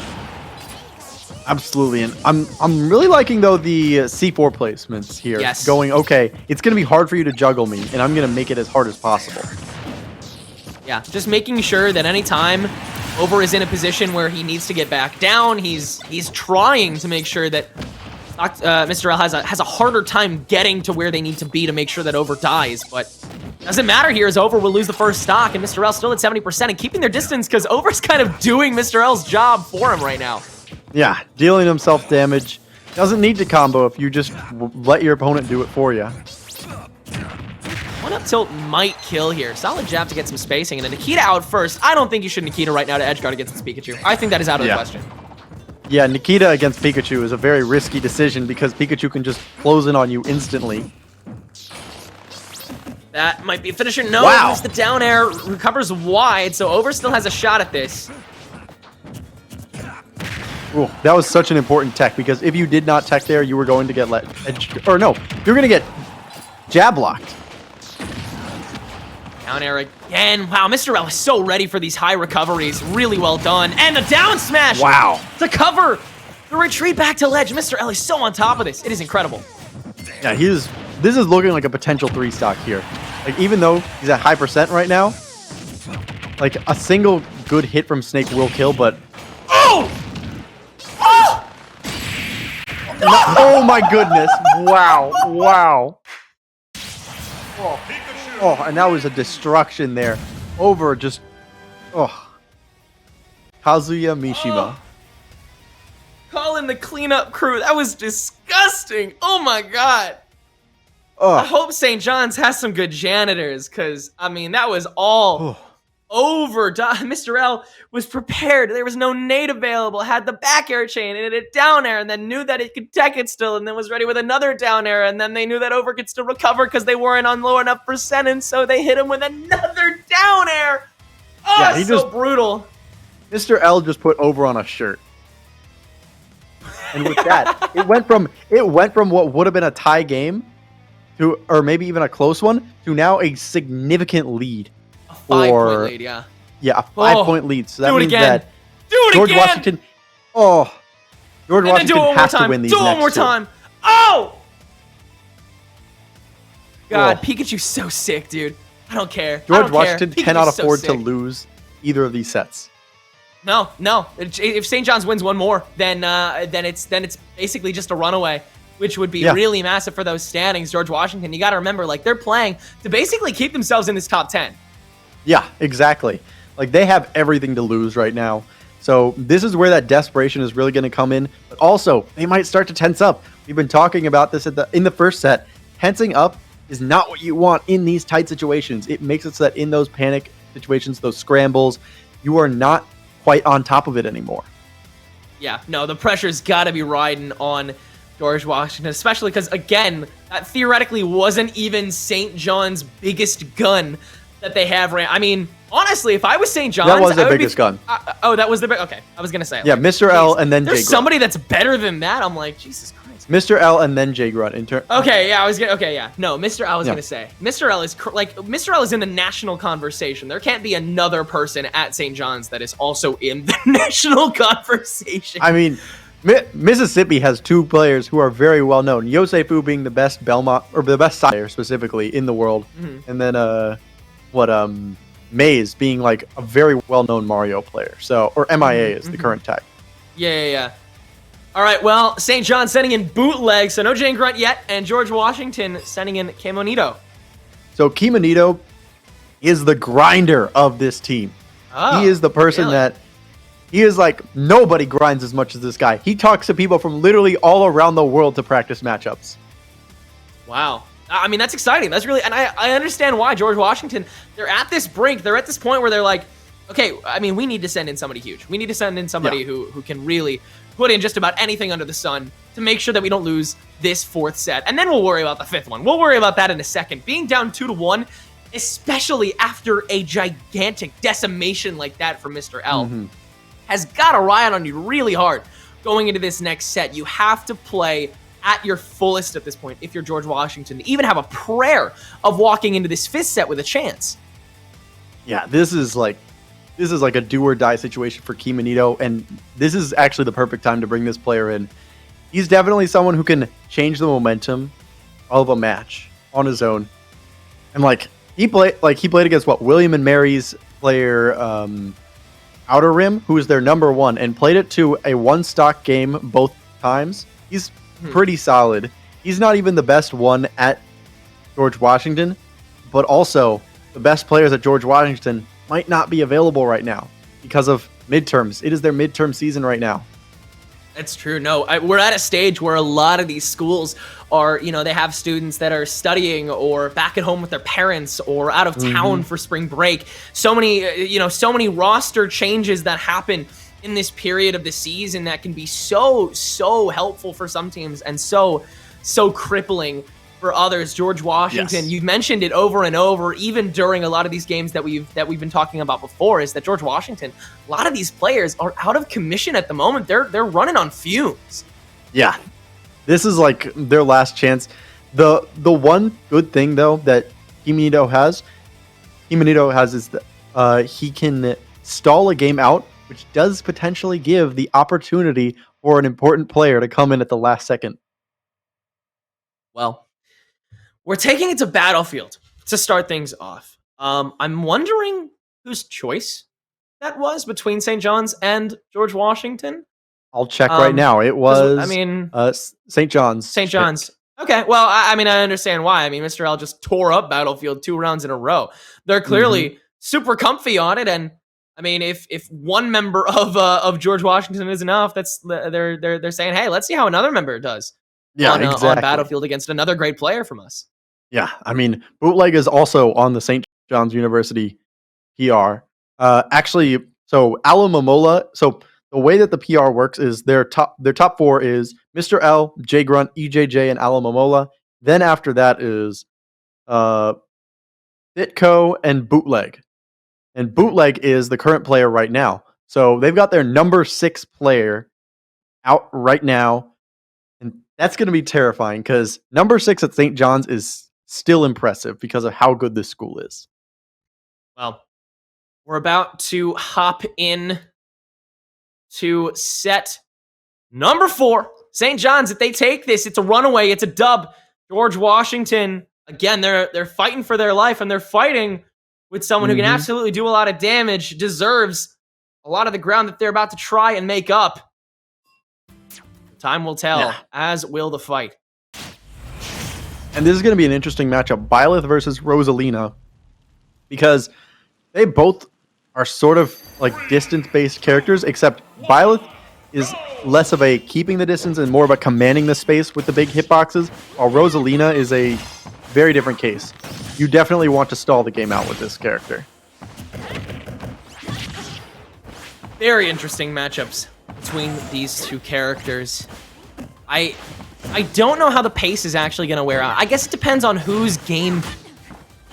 Absolutely, and I'm really liking though the C4 placements here. Yes. Going, okay, it's gonna be hard for you to juggle me, and I'm gonna make it as hard as possible. Yeah, just making sure that anytime Over is in a position where he needs to get back down, he's trying to make sure that Mr. L has a harder time getting to where they need to be to make sure that Over dies, but doesn't matter here as Over will lose the first stock, and Mr. L still at 70% and keeping their distance because Over's kind of doing Mr. L's job for him right now. Yeah, dealing himself damage. Doesn't need to combo if you just let your opponent do it for you. One up tilt might kill here. Solid jab to get some spacing, and then Nikita out first. I don't think you should Nikita right now to edgeguard against this Pikachu. I think that is out of the question. Yeah, Nikita against Pikachu is a very risky decision because Pikachu can just close in on you instantly. That might be a finisher. No, wow. The down air recovers wide, so Over still has a shot at this. Ooh, that was such an important tech because if you did not tech there, you were going to get you're going to get jab locked. Down air again. Wow, Mr. L is so ready for these high recoveries. Really well done. And a down smash. Wow. To cover the retreat back to ledge. Mr. L is so on top of this. It is incredible. Yeah, this is looking like a potential 3-stock here. Like, even though he's at high percent right now, like, a single good hit from Snake will kill, but... Oh! Oh my goodness. Wow. Wow. Oh, and that was a destruction there. Over just... Oh. Kazuya Mishima. Call in the cleanup crew. That was disgusting. Oh my god. Oh. I hope St. John's has some good janitors, because, I mean, that was all over. Mr. L was prepared. There was no nade available. Had the back air chain and it down air, and then knew that it could tech it still, and then was ready with another down air, and then they knew that Over could still recover because they weren't on low enough percent, and so they hit him with another down air. Oh, yeah, he so brutal. Mr. L just put Over on a shirt. And with that, it went from what would have been a tie game to, or maybe even a close one, to now a significant lead. A 5-point lead, yeah. Yeah, a 5-point lead. So that means that George Washington. George Washington has to win these next two. Do it one more time. Oh! God, Pikachu's so sick, dude. I don't care. George Washington cannot afford to lose either of these sets. No. If St. John's wins one more, then it's basically just a runaway, which would be really massive for those standings. George Washington, you got to remember, like, they're playing to basically keep themselves in this top 10. Yeah, exactly. Like, they have everything to lose right now. So this is where that desperation is really going to come in. But also, they might start to tense up. We've been talking about this in the first set. Tensing up is not what you want in these tight situations. It makes it so that in those panic situations, those scrambles, you are not quite on top of it anymore. Yeah, no, the pressure's got to be riding on George Washington, especially because, again, that theoretically wasn't even St. John's biggest gun that they have. I mean, honestly, if I was St. John's, that was their biggest gun. That was their okay. I was gonna say, yeah, like, Mr. L and then there's somebody that's better than that. I'm like, Jesus Christ. Mr. L and then J Grunt. Okay, yeah, No, Mr. L was gonna say, Mr. L is Mr. L is in the national conversation. There can't be another person at St. John's that is also in the national conversation. I mean, Mississippi has two players who are very well known. Yosefu being the best Belmont, or the best player specifically in the world, and then Maze being like a very well-known Mario player. So, or MIA is the current tag. Yeah. All right, well, St. John sending in Bootleg, so no Jane Grunt yet, and George Washington sending in Kemonito. So Kemonito is the grinder of this team. He is the person that, he is like, nobody grinds as much as this guy. He talks to people from literally all around the world to practice matchups. Wow. I mean, that's exciting. That's really, and I understand why George Washington, they're at this brink. They're at this point where they're like, okay, I mean, we need to send in somebody huge. We need to send in somebody who can really put in just about anything under the sun to make sure that we don't lose this 4th set. And then we'll worry about the 5th one. We'll worry about that in a second. Being down 2-1, especially after a gigantic decimation like that from Mr. L, has got to ride on you really hard going into this next set. You have to play at your fullest at this point if you're George Washington, even have a prayer of walking into this 5th set with a chance. Yeah, this is like a do or die situation for Kimonito, and this is actually the perfect time to bring this player in. He's definitely someone who can change the momentum of a match on his own. And he played against William and Mary's player Outer Rim, who is their number 1, and played it to a 1-stock game both times. He's pretty solid. He's not even the best one at George Washington, but also the best players at George Washington might not be available right now because of midterms. It is their midterm season right now. That's true. No, we're at a stage where a lot of these schools are, they have students that are studying or back at home with their parents or out of town for spring break. So many roster changes that happen in this period of the season that can be so helpful for some teams and so crippling for others. George Washington, you've mentioned it over and over, even during a lot of these games that we've been talking about before, is that George Washington, a lot of these players are out of commission at the moment. They're running on fumes. Yeah. This is like their last chance. The one good thing though that Kimonito has is that he can stall a game out, which does potentially give the opportunity for an important player to come in at the last second. Well, we're taking it to Battlefield to start things off. I'm wondering whose choice that was between St. John's and George Washington. I'll check right now. It was, St. John's. St. John's. Okay, well, I understand why. Mr. L just tore up Battlefield 2 rounds in a row. They're clearly super comfy on it, and if one member of George Washington is enough, they're saying, hey, let's see how another member does. On Battlefield against another great player from us. Yeah, Bootleg is also on the St. John's University PR. Actually, so Alamomola. So the way that the PR works is their top 4 is Mr. L, J Grunt, EJJ, and Alamomola. Then after that is Bitco and Bootleg. And Bootleg is the current player right now. So they've got their number 6 player out right now. And that's going to be terrifying because number 6 at St. John's is still impressive because of how good this school is. Well, we're about to hop in to set number 4. St. John's, if they take this, it's a runaway, it's a dub. George Washington, again, they're fighting for their life, and they're fighting with someone who can absolutely do a lot of damage, deserves a lot of the ground that they're about to try and make up. Time will tell, as will the fight. And this is going to be an interesting matchup, Byleth versus Rosalina, because they both are sort of like distance-based characters, except Byleth is less of a keeping the distance and more of a commanding the space with the big hitboxes, while Rosalina is a very different case. You definitely want to stall the game out with this character. Very interesting matchups between these two characters. I don't know how the pace is actually going to wear out. I guess it depends on whose game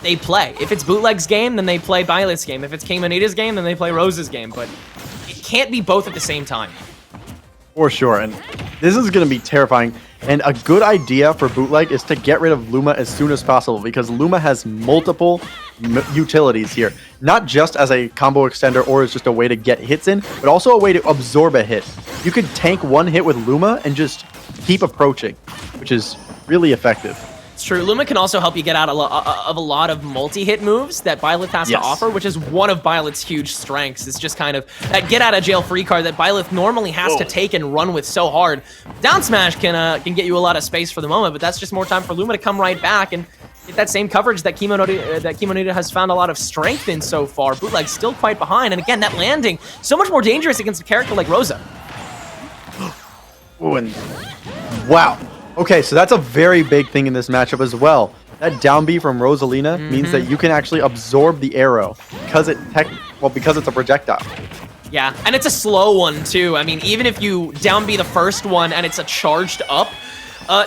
they play. If it's Bootleg's game, then they play Byleth's game. If it's Kimonito's game, then they play Rose's game. But it can't be both at the same time. For sure, and this is going to be terrifying. And a good idea for Bootleg is to get rid of Luma as soon as possible, because Luma has multiple utilities here. Not just as a combo extender or as just a way to get hits in, but also a way to absorb a hit. You could tank one hit with Luma and just keep approaching, which is really effective. It's true. Luma can also help you get out of a lot of multi-hit moves that Byleth has to offer, which is one of Byleth's huge strengths. It's just kind of that get-out-of-jail-free card that Byleth normally has to take and run with so hard. Down smash can get you a lot of space for the moment, but that's just more time for Luma to come right back and get that same coverage that Kimonito has found a lot of strength in so far. Bootleg's still quite behind, and again, that landing, so much more dangerous against a character like Rosa. Ooh, and wow. Okay, so that's a very big thing in this matchup as well. that down B from Rosalina means that you can actually absorb the arrow because because it's a projectile. Yeah, and it's a slow one too. I mean, even if you down B the first one and it's a charged up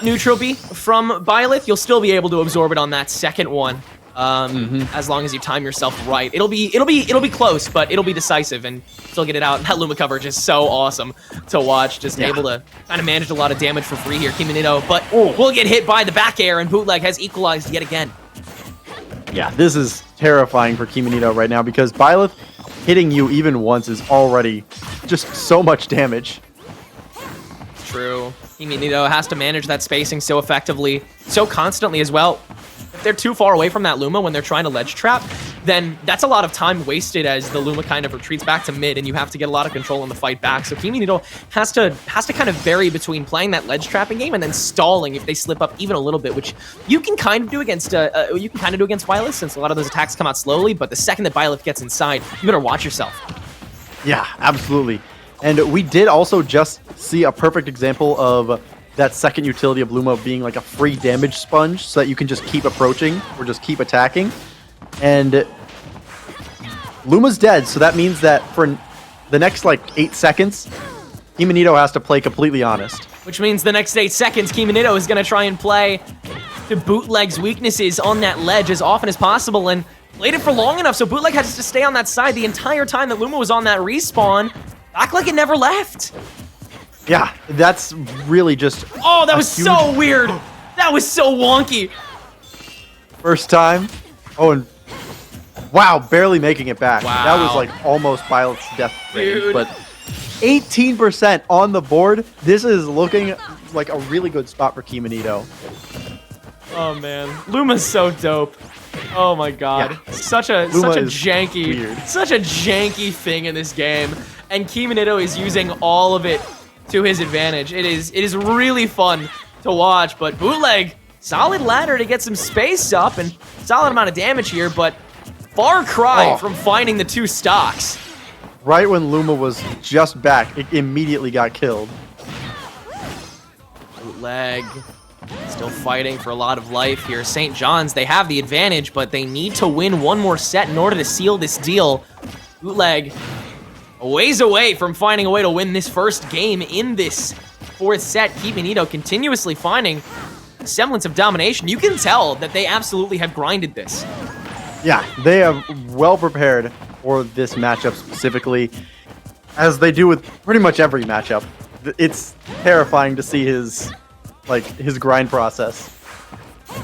neutral B from Byleth, you'll still be able to absorb it on that second one. As long as you time yourself right. It'll be close, but it'll be decisive and still get it out. And that Luma coverage is so awesome to watch. Just able to kind of manage a lot of damage for free here, Kiminito, but will get hit by the back air, and Bootleg has equalized yet again. Yeah, this is terrifying for Kiminito right now because Byleth hitting you even once is already just so much damage. True. Kiminito has to manage that spacing so effectively, so constantly as well. If they're too far away from that Luma when they're trying to ledge trap, then that's a lot of time wasted as the Luma kind of retreats back to mid, and you have to get a lot of control in the fight back. So Kiminito has to kind of vary between playing that ledge trapping game and then stalling if they slip up even a little bit, which you can kind of do against Byleth since a lot of those attacks come out slowly. But the second that Byleth gets inside, you better watch yourself. Yeah, absolutely. And we did also just see a perfect example of that second utility of Luma being like a free damage sponge so that you can just keep approaching or just keep attacking. And Luma's dead, so that means that for the next like 8 seconds, Kiminito has to play completely honest. Which means the next 8 seconds, Kiminito is going to try and play to Bootleg's weaknesses on that ledge as often as possible, and played it for long enough so Bootleg had to stay on that side the entire time that Luma was on that respawn. Act like it never left. Yeah, that's really just... Oh, that was so weird. That was so wonky. First time. Oh, and wow, barely making it back. Wow. That was like almost Byleth's death range, but 18% on the board. This is looking like a really good spot for Kiminito. Oh man, Luma's so dope. Oh my god, yeah. such a janky thing in this game, and Kiminito is using all of it to his advantage. It is really fun to watch, but Bootleg, solid ladder to get some space up and solid amount of damage here, but far cry from finding the 2 stocks. Right when Luma was just back, it immediately got killed. Bootleg still fighting for a lot of life here. St. John's, they have the advantage, but they need to win one more set in order to seal this deal. Bootleg a ways away from finding a way to win this first game in this 4th set. Kiminito continuously finding a semblance of domination. You can tell that they absolutely have grinded this. Yeah, they have well prepared for this matchup specifically, as they do with pretty much every matchup. It's terrifying to see his grind process.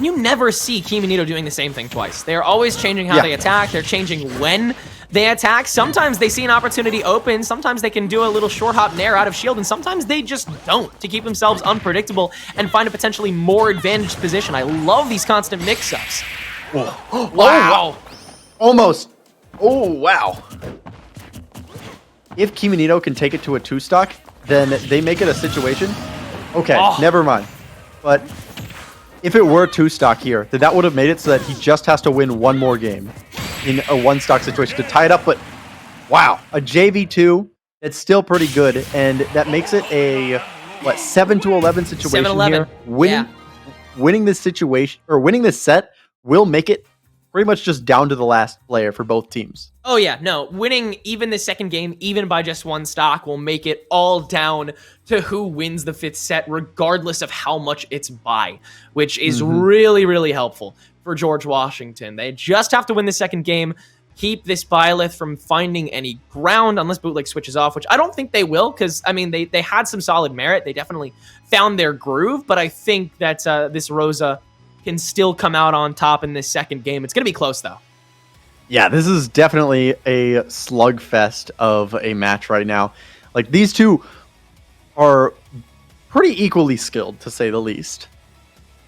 You never see Kiminito doing the same thing twice. They're always changing how they attack. They're changing when they attack. Sometimes they see an opportunity open. Sometimes they can do a little short hop nair out of shield, and sometimes they just don't to keep themselves unpredictable and find a potentially more advantaged position. I love these constant mix-ups. Oh, wow. Almost. Oh, wow. If Kiminito can take it to a 2-stock, then they make it a situation. Okay, never mind. But if it were 2-stock here, then that would have made it so that he just has to win one more game in a 1-stock situation to tie it up. But wow, a JV2, that's still pretty good, and that makes it a 7-11 situation 7-11. Here. Winning this situation or winning this set will make it pretty much just down to the last player for both teams. Oh yeah, no, winning even the second game, even by just 1 stock, will make it all down to who wins the 5th set, regardless of how much it's by, which is really, really helpful for George Washington. They just have to win the second game, keep this Byleth from finding any ground, unless Bootleg switches off, which I don't think they will, because, I mean, they had some solid merit. They definitely found their groove, but I think that this Rosa can still come out on top in this second game. It's going to be close, though. Yeah, this is definitely a slugfest of a match right now. Like, these two are pretty equally skilled, to say the least.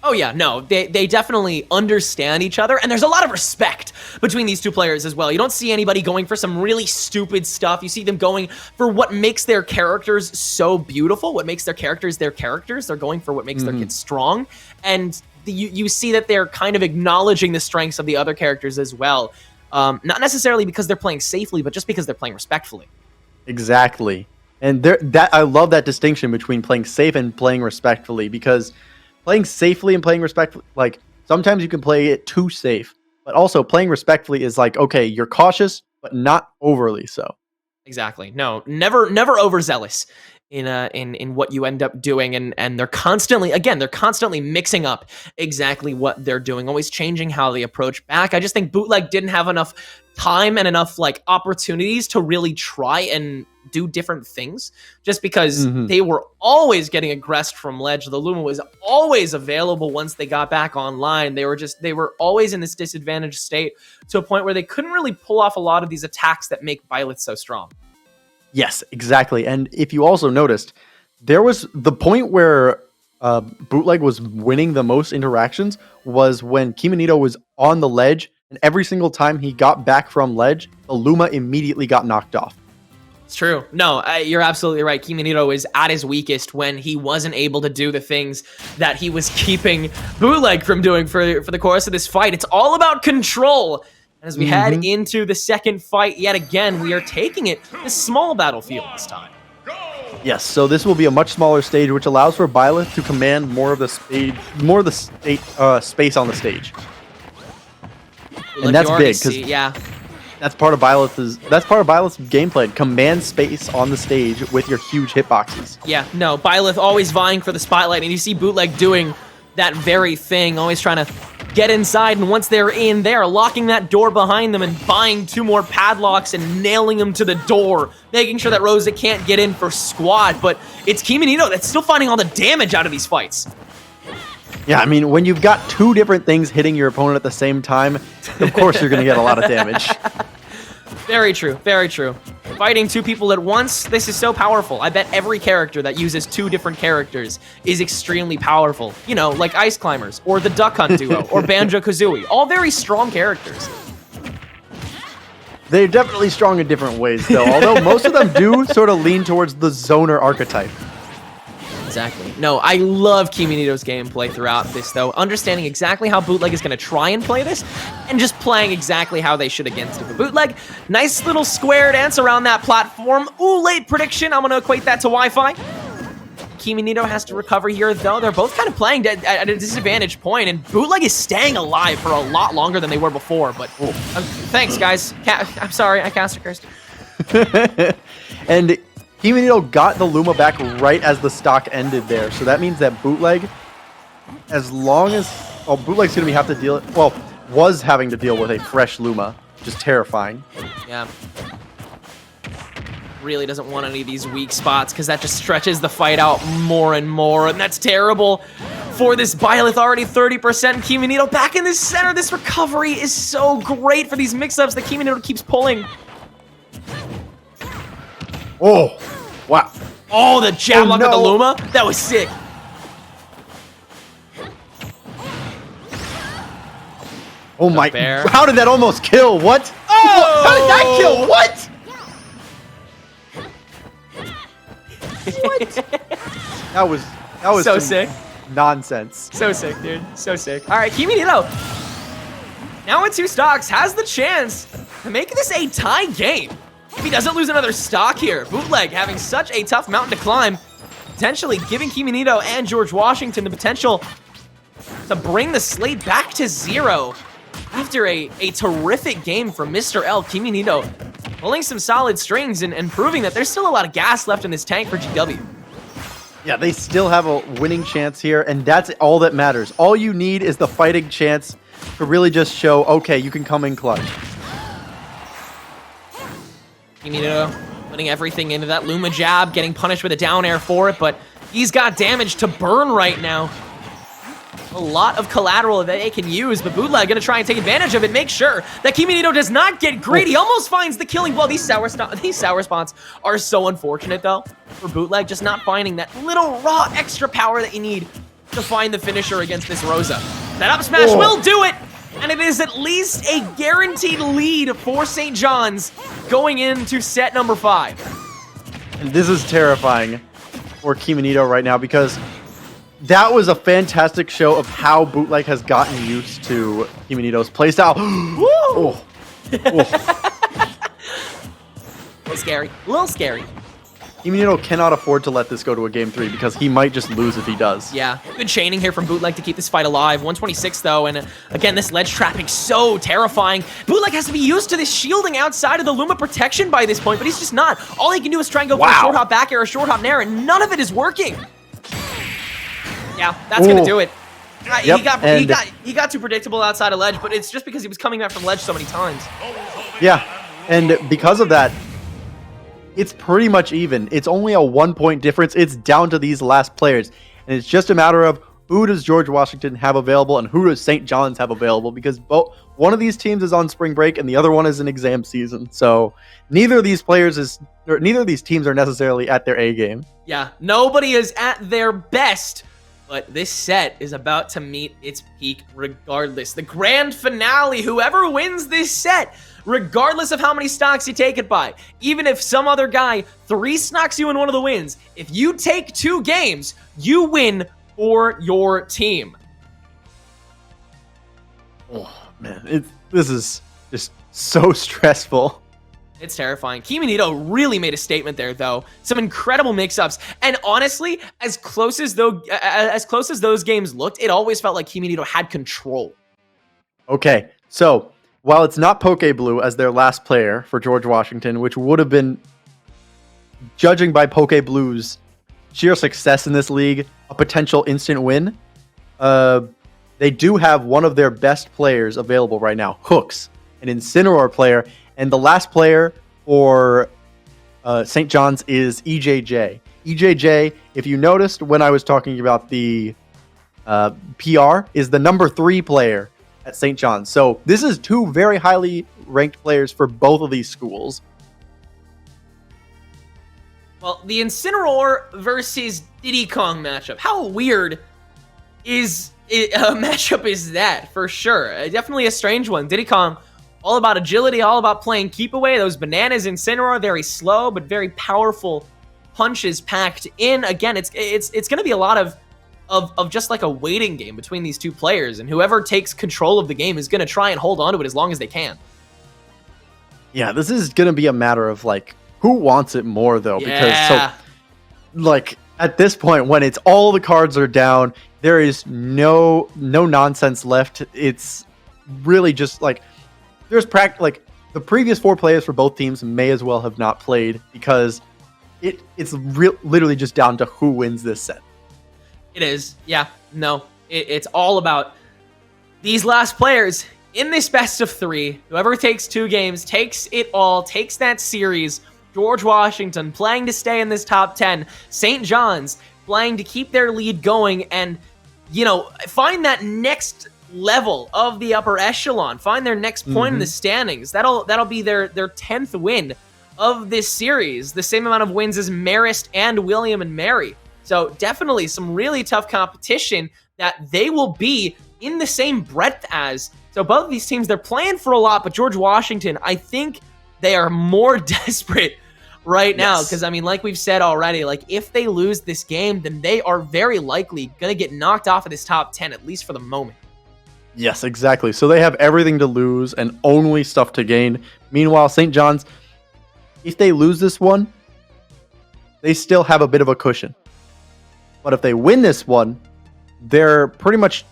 Oh yeah, no, they definitely understand each other, and there's a lot of respect between these two players as well. You don't see anybody going for some really stupid stuff. You see them going for what makes their characters so beautiful, what makes their characters their characters. They're going for what makes their kids strong, and you see that they're kind of acknowledging the strengths of the other characters as well. Not necessarily because they're playing safely, but just because they're playing respectfully. Exactly. And I love that distinction between playing safe and playing respectfully, because playing safely and playing respectfully, like, sometimes you can play it too safe, but also playing respectfully is like, okay, you're cautious, but not overly so. Exactly. No, never overzealous in what you end up doing, and they're constantly mixing up exactly what they're doing, always changing how they approach back. I just think Bootleg didn't have enough time and enough like opportunities to really try and do different things, just because they were always getting aggressed from ledge. The Luma was always available once they got back online. They were always in this disadvantaged state to a point where they couldn't really pull off a lot of these attacks that make Byleth so strong. Yes, exactly. And if you also noticed, there was the point where Bootleg was winning the most interactions was when Kiminito was on the ledge, and every single time he got back from ledge, the Luma immediately got knocked off. It's true. No, you're absolutely right. Kiminito is at his weakest when he wasn't able to do the things that he was keeping Bootleg from doing for the course of this fight. It's all about control. And as we head into the second fight, yet again, we are taking it to small battlefield this time. Yes, so this will be a much smaller stage, which allows for Byleth to command more of the space on the stage. And that's big because that's part of Byleth's gameplay. Command space on the stage with your huge hitboxes. Yeah, no, Byleth always vying for the spotlight, and you see Bootleg doing that very thing, always trying to get inside, and once they're in, they are locking that door behind them and buying 2 more padlocks and nailing them to the door, making sure that Rosa can't get in for squad. But it's Kiminito that's still finding all the damage out of these fights. Yeah, I mean, when you've got 2 different things hitting your opponent at the same time, of course you're going to get a lot of damage. Very true, very true. Fighting 2 people at once, this is so powerful. I bet every character that uses 2 different characters is extremely powerful. You know, like Ice Climbers, or the Duck Hunt duo, or Banjo-Kazooie. All very strong characters. They're definitely strong in different ways, though, although most of them do sort of lean towards the zoner archetype. Exactly. No, I love Kiminito's gameplay throughout this, though. Understanding exactly how Bootleg is going to try and play this, and just playing exactly how they should against it. But Bootleg, nice little square dance around that platform. Ooh, late prediction. I'm going to equate that to Wi-Fi. Kiminito has to recover here, though. They're both kind of playing at a disadvantage point, and Bootleg is staying alive for a lot longer than they were before. But thanks, guys. I'm sorry, I cast a curse. And Kiminito got the Luma back right as the stock ended there. So that means that Bootleg, as long as... Well, Bootleg's going to was having to deal with a fresh Luma, which is terrifying. Yeah. Really doesn't want any of these weak spots because that just stretches the fight out more and more. And that's terrible for this Byleth, already 30%. Kiminito back in the center. This recovery is so great for these mix-ups that Kiminito keeps pulling. Oh, wow. Oh, the jab lock with the Luma? That was sick. Oh my, how did that almost kill? What? Oh! How did that kill? What? That was so sick. Nonsense. So sick, dude. So sick. All right, Kiminito. Now with 2 stocks, has the chance to make this a tie game. If he doesn't lose another stock here, Bootleg having such a tough mountain to climb, potentially giving Kiminito and George Washington the potential to bring the slate back to 0 after a terrific game from Mr. L. Kiminito pulling some solid strings and proving that there's still a lot of gas left in this tank for GW. Yeah, they still have a winning chance here, and that's all that matters. All you need is the fighting chance to really just show, okay, you can come in clutch. Kiminito putting everything into that Luma jab, getting punished with a down air for it, but he's got damage to burn right now. A lot of collateral that they can use, but Bootleg gonna try and take advantage of it, make sure that Kiminito does not get greedy. Almost finds the killing blow. These sour spots are so unfortunate, though, for Bootleg, just not finding that little raw extra power that you need to find the finisher against this Rosa. That up smash will do it, and it is at least a guaranteed lead for St. John's going into set number 5. And this is terrifying for Kiminito right now because that was a fantastic show of how Bootleg has gotten used to Kiminito's playstyle. A little scary. A little scary. Kiminito cannot afford to let this go to a game 3 because he might just lose if he does. Yeah, good chaining here from Bootleg to keep this fight alive. 126 though, and again, this ledge trapping so terrifying. Bootleg has to be used to this shielding outside of the Luma protection by this point, but he's just not. All he can do is try and go for a short hop back air, a short hop nair, and none of it is working. Yeah, that's gonna do it. He got too predictable outside of ledge, but it's just because he was coming back from ledge so many times. Yeah, and because of that, it's pretty much even. It's only a 1-point difference. It's down to these last players. And it's just a matter of who does George Washington have available and who does St. John's have available, because one of these teams is on spring break and the other one is in exam season. So neither of these teams are necessarily at their A game. Yeah, nobody is at their best. But this set is about to meet its peak regardless. The grand finale, whoever wins this set, regardless of how many stocks you take it by, even if some other guy 3 stocks you in one of the wins, if you take 2 games, you win for your team. Oh, man, this is just so stressful. It's terrifying. Kiminito really made a statement there, though. Some incredible mix-ups. And honestly, as close as those games looked, it always felt like Kiminito had control. Okay, so while it's not PokeBlue as their last player for George Washington, which would have been, judging by PokeBlue's sheer success in this league, a potential instant win, they do have one of their best players available right now, Hooks, an Incineroar player. And the last player for St. John's is EJJ. EJJ, if you noticed when I was talking about the PR, is the number 3 player at St. John's. So this is 2 very highly ranked players for both of these schools. Well, the Incineroar versus Diddy Kong matchup. How weird is a matchup is that, for sure? Definitely a strange one. Diddy Kong, all about agility, all about playing keep away. Those bananas in Incineroar, very slow but very powerful punches packed in. Again, it's going to be a lot of just like a waiting game between these 2 players, and whoever takes control of the game is going to try and hold on to it as long as they can. Yeah, this is going to be a matter of like who wants it more though, because like at this point when it's all the cards are down, there is no nonsense left. It's really just like there's like the previous 4 players for both teams may as well have not played, because it's literally just down to who wins this set. It is. Yeah. No. It's all about these last players in this best of 3. Whoever takes 2 games takes it all, takes that series. George Washington playing to stay in this top 10. St. John's playing to keep their lead going and, find that next level of the upper echelon, find their next point in the standings. That'll be their 10th win of this series, the same amount of wins as Marist and William and Mary. So definitely some really tough competition that they will be in the same breadth as. So both of these teams, they're playing for a lot, but George Washington, I think they are more desperate right now, because I mean, like we've said already, like if they lose this game, then they are very likely gonna get knocked off of this top 10, at least for the moment. Yes, exactly. So they have everything to lose and only stuff to gain. Meanwhile, St. John's, if they lose this one, they still have a bit of a cushion. But if they win this one, they're pretty much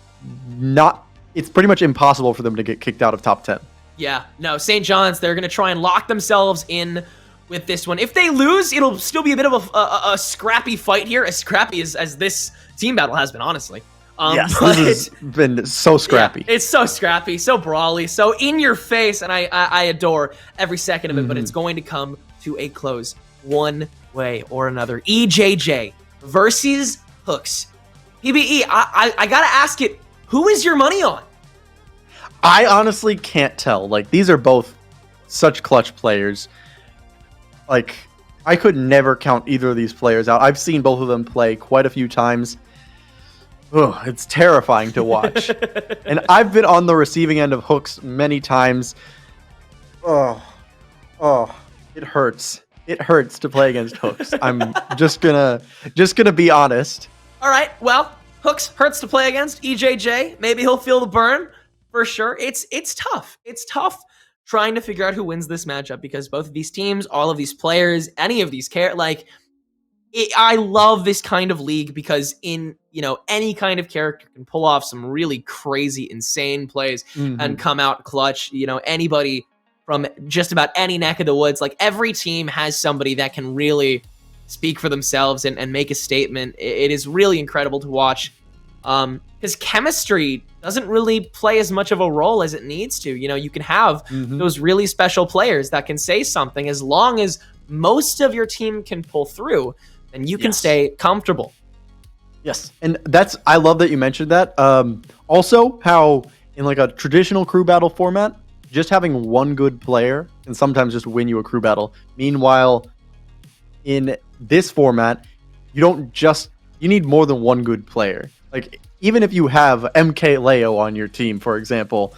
it's pretty much impossible for them to get kicked out of top 10. Yeah, no, St. John's, they're going to try and lock themselves in with this one. If they lose, it'll still be a bit of a scrappy fight here, as scrappy as this team battle has been, honestly. Yes, this has been so scrappy. Yeah, it's so scrappy, so brawly, so in your face, and I adore every second of it, but it's going to come to a close one way or another. EJJ versus Hooks. PBE, I gotta ask it, who is your money on? I honestly can't tell. Like, these are both such clutch players. Like, I could never count either of these players out. I've seen both of them play quite a few times. Ugh, it's terrifying to watch. And I've been on the receiving end of Hooks many times. Oh, it hurts. It hurts to play against Hooks. I'm just gonna be honest. All right, well, Hooks hurts to play against. EJJ, maybe he'll feel the burn for sure. It's tough. It's tough trying to figure out who wins this matchup, because both of these teams, all of these players, any of these I love this kind of league because any kind of character can pull off some really crazy, insane plays and come out clutch. Anybody from just about any neck of the woods, like every team has somebody that can really speak for themselves and make a statement. It is really incredible to watch because chemistry doesn't really play as much of a role as it needs to. You can have those really special players that can say something as long as most of your team can pull through, and you can stay comfortable. Yes, and I love that you mentioned that. Also, how in like a traditional crew battle format, just having one good player can sometimes just win you a crew battle. Meanwhile, in this format, you need more than one good player. Like, even if you have MK Leo on your team, for example,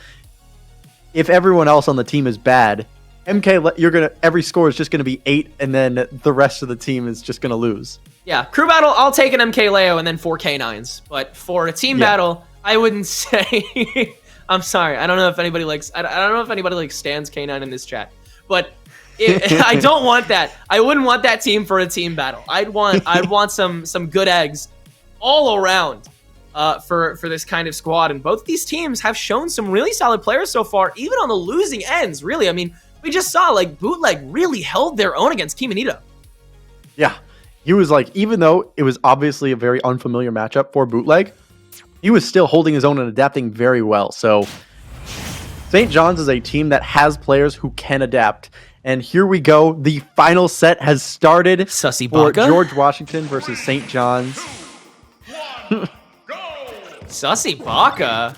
if everyone else on the team is bad, every score is just gonna be 8, and then the rest of the team is just gonna lose. Yeah, crew battle, I'll take an MK Leo and then 4 K9s. But for a team battle, I wouldn't say. I'm sorry, I don't know if anybody likes. I don't know if anybody like stands K9 in this chat, but I don't want that. I wouldn't want that team for a team battle. I'd want some good eggs all around for this kind of squad. And both these teams have shown some really solid players so far, even on the losing ends. Really, I mean, we just saw like Bootleg really held their own against Team Anita. Yeah, he was like, even though it was obviously a very unfamiliar matchup for Bootleg, he was still holding his own and adapting very well. So St. John's is a team that has players who can adapt. And here we go. The final set has started Sussy for Baka? George Washington versus St. John's. Sussy Baka?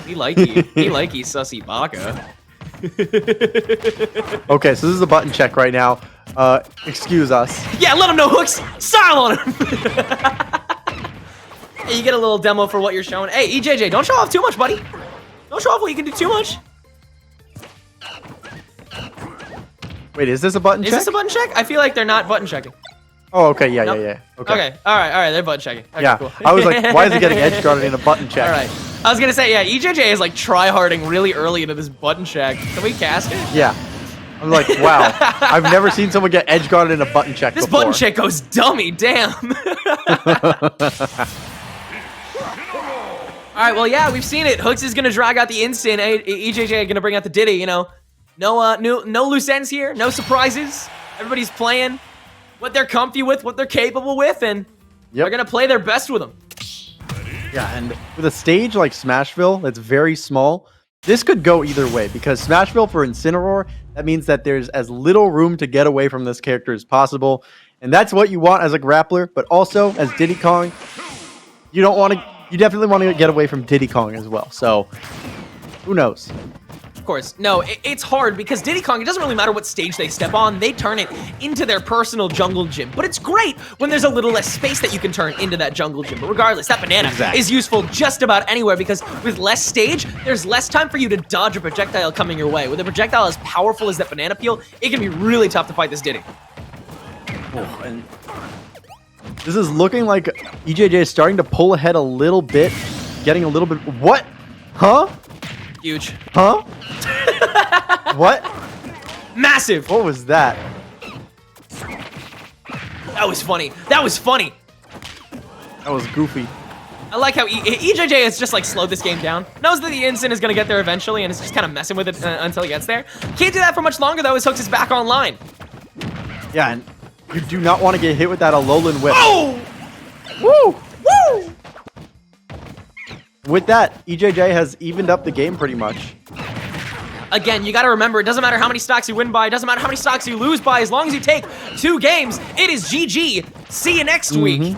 He likey. He likey Sussy Baka. Okay, so this is a button check right now. Excuse us. Yeah, let him know hooks. Style on him. Hey, you get a little demo for what you're showing. Hey, EJJ, don't show off too much, buddy. Don't show off what you can do too much. Wait, is this a button check? Is this a button check? I feel like they're not button checking. Oh, okay, yeah. Okay. Okay, all right, they're button checking. Okay, yeah, cool. I was like, why is he getting edge guarded in a button check? All right, I was gonna say, yeah, EJJ is like try-harding really early into this button check. Can we cast it? Yeah. I'm like, wow, I've never seen someone get edge guarded in a button check This before. button check goes dummy, damn. All right, well, yeah, we've seen it. Hooks is gonna drag out the instant. EJJ gonna bring out the Diddy. No loose ends here. No surprises. Everybody's playing what they're comfy with, what they're capable with, and they're gonna play their best with them. Yeah, and with a stage like Smashville that's very small, this could go either way, because Smashville for Incineroar, that means that there's as little room to get away from this character as possible, and that's what you want as a grappler. But also as Diddy Kong, you definitely want to get away from Diddy Kong as well. So who knows? Of course, no, it's hard because Diddy Kong, it doesn't really matter what stage they step on, they turn it into their personal jungle gym. But it's great when there's a little less space that you can turn into that jungle gym. But regardless, that banana is useful just about anywhere, because with less stage, there's less time for you to dodge a projectile coming your way. With a projectile as powerful as that banana peel, it can be really tough to fight this Diddy. Oh, and this is looking like EJJ is starting to pull ahead a little bit, getting a little bit. What? Huh? Huge. Huh? What? Massive. What was that? That was funny. That was funny. That was goofy. I like how EJJ has just like slowed this game down. Knows that the instant is going to get there eventually, and it's just kind of messing with it until he gets there. Can't do that for much longer though, as Hooks is back online. Yeah, and you do not want to get hit with that Alolan Whip. Oh! Woo! Woo! With that, EJJ has evened up the game pretty much. Again, you got to remember, it doesn't matter how many stocks you win by, it doesn't matter how many stocks you lose by, as long as you take 2 games, it is GG. See you next week.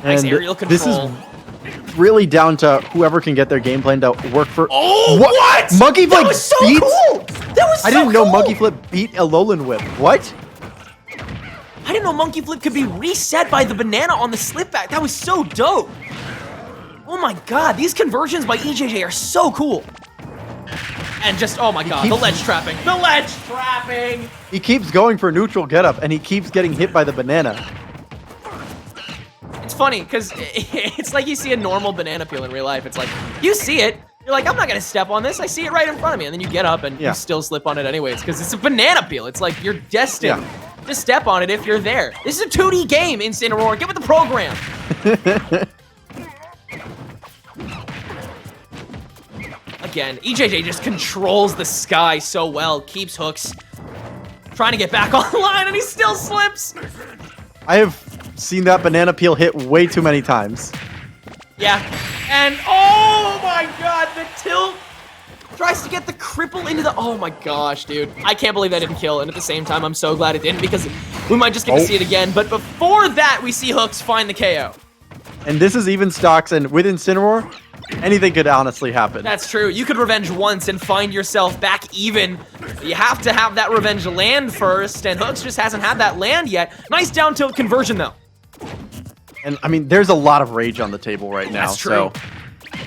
Nice aerial control. This is really down to whoever can get their game plan to work for. Oh, what? Monkey Flip that was so beats? Cool! That was so I didn't cool! know Monkey Flip beat Alolan Whip. What? I didn't know Monkey Flip could be reset by the banana on the slip back. That was so dope. Oh my god, these conversions by EJJ are so cool. And just, oh my god, the ledge trapping. The ledge trapping! He keeps going for neutral getup, and he keeps getting hit by the banana. It's funny, because it's like you see a normal banana peel in real life. It's like, you see it, You're like, I'm not gonna step on this. I see it right in front of me. And then you get up and you still slip on it anyways because it's a banana peel. It's like you're destined to step on it if you're there. This is a 2D game, Incineroar. Get with the program. Again, EJJ just controls the sky so well. Keeps hooks. Trying to get back on the line and he still slips. I have seen that banana peel hit way too many times. Yeah, and oh my god, the tilt tries to get the cripple into the, oh my gosh, dude. I can't believe that didn't kill, and at the same time, I'm so glad it didn't because we might just get to see it again. But before that, we see Hooks find the KO. And this is even stocks, and with Incineroar, anything could honestly happen. That's true. You could revenge once and find yourself back even. You have to have that revenge land first, and Hooks just hasn't had that land yet. Nice down tilt conversion, though. And, I mean, there's a lot of rage on the table right now. That's true. So.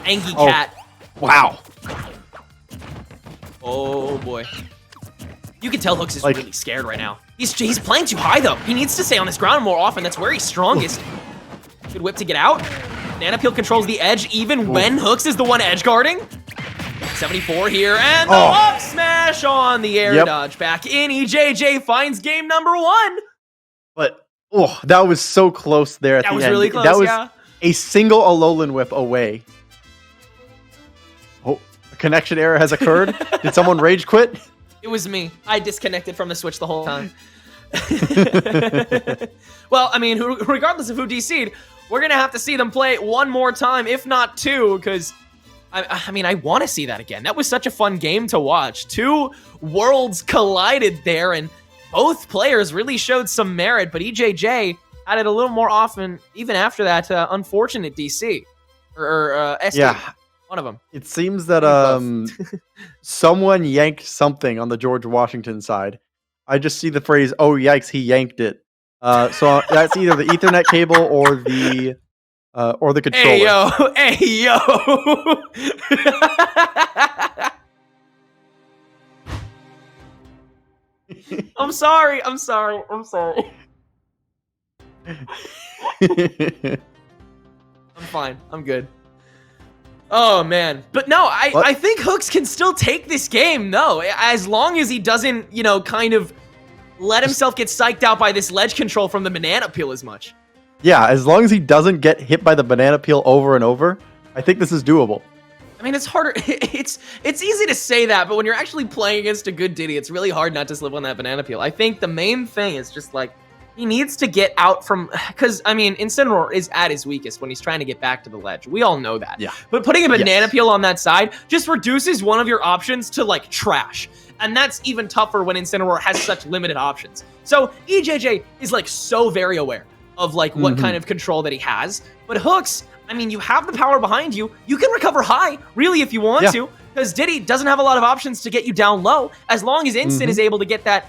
Angie Cat. Wow. Oh, boy. You can tell Hooks is really scared right now. He's playing too high, though. He needs to stay on this ground more often. That's where he's strongest. Good whip to get out. Banana Peel controls the edge even when Hooks is the one edge guarding. 74 here, and the up smash on the air dodge back in. EJJ finds game number 1. But, that was so close there at the end. That was really close, that was a single Alolan whip away. Oh, a connection error has occurred. Did someone rage quit? It was me. I disconnected from the Switch the whole time. Well, I mean, regardless of who DC'd, we're going to have to see them play one more time, if not 2, because, I mean, I want to see that again. That was such a fun game to watch. 2 worlds collided there, and both players really showed some merit, but EJJ had it a little more often, even after that unfortunate DC. Or SD. Yeah. One of them. It seems that someone yanked something on the George Washington side. I just see the phrase, oh, yikes, he yanked it. So that's either the Ethernet cable or the controller. Hey, yo. I'm sorry. I'm fine. I'm good. Oh, man. But no, I think Hooks can still take this game, though, as long as he doesn't, kind of let himself get psyched out by this ledge control from the banana peel as much. Yeah, as long as he doesn't get hit by the banana peel over and over, I think this is doable. I mean, it's harder. It's easy to say that, but when you're actually playing against a good Diddy, it's really hard not to slip on that banana peel. I think the main thing is just like, he needs to get out from, because, I mean, Incineroar is at his weakest when he's trying to get back to the ledge. We all know that. Yeah. But putting a banana peel on that side just reduces one of your options to, like, trash. And that's even tougher when Incineroar has such limited options. So EJJ is, like, so very aware of, like, what kind of control that he has. But Hooks, I mean, you have the power behind you. You can recover high, really, if you want to, because Diddy doesn't have a lot of options to get you down low. As long as Incin is able to get that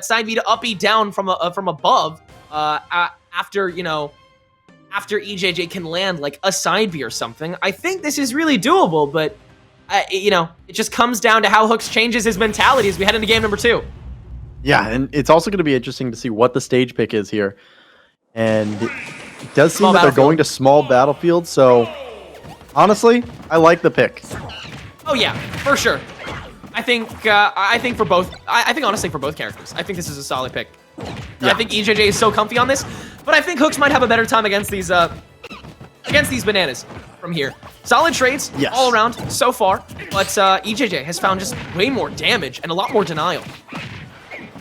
side B to up B down from above, after EJJ can land like a side B or something, I think this is really doable. But it just comes down to how Hooks changes his mentality as we head into game number 2. Yeah, and it's also going to be interesting to see what the stage pick is here, and it does seem that they're going to small battlefield. So honestly, I like the pick. Oh yeah, for sure. I think for both. I think honestly for both characters, I think this is a solid pick. Yeah. I think EJJ is so comfy on this, but I think Hooks might have a better time against these bananas from here. Solid trades all around so far, but EJJ has found just way more damage and a lot more denial.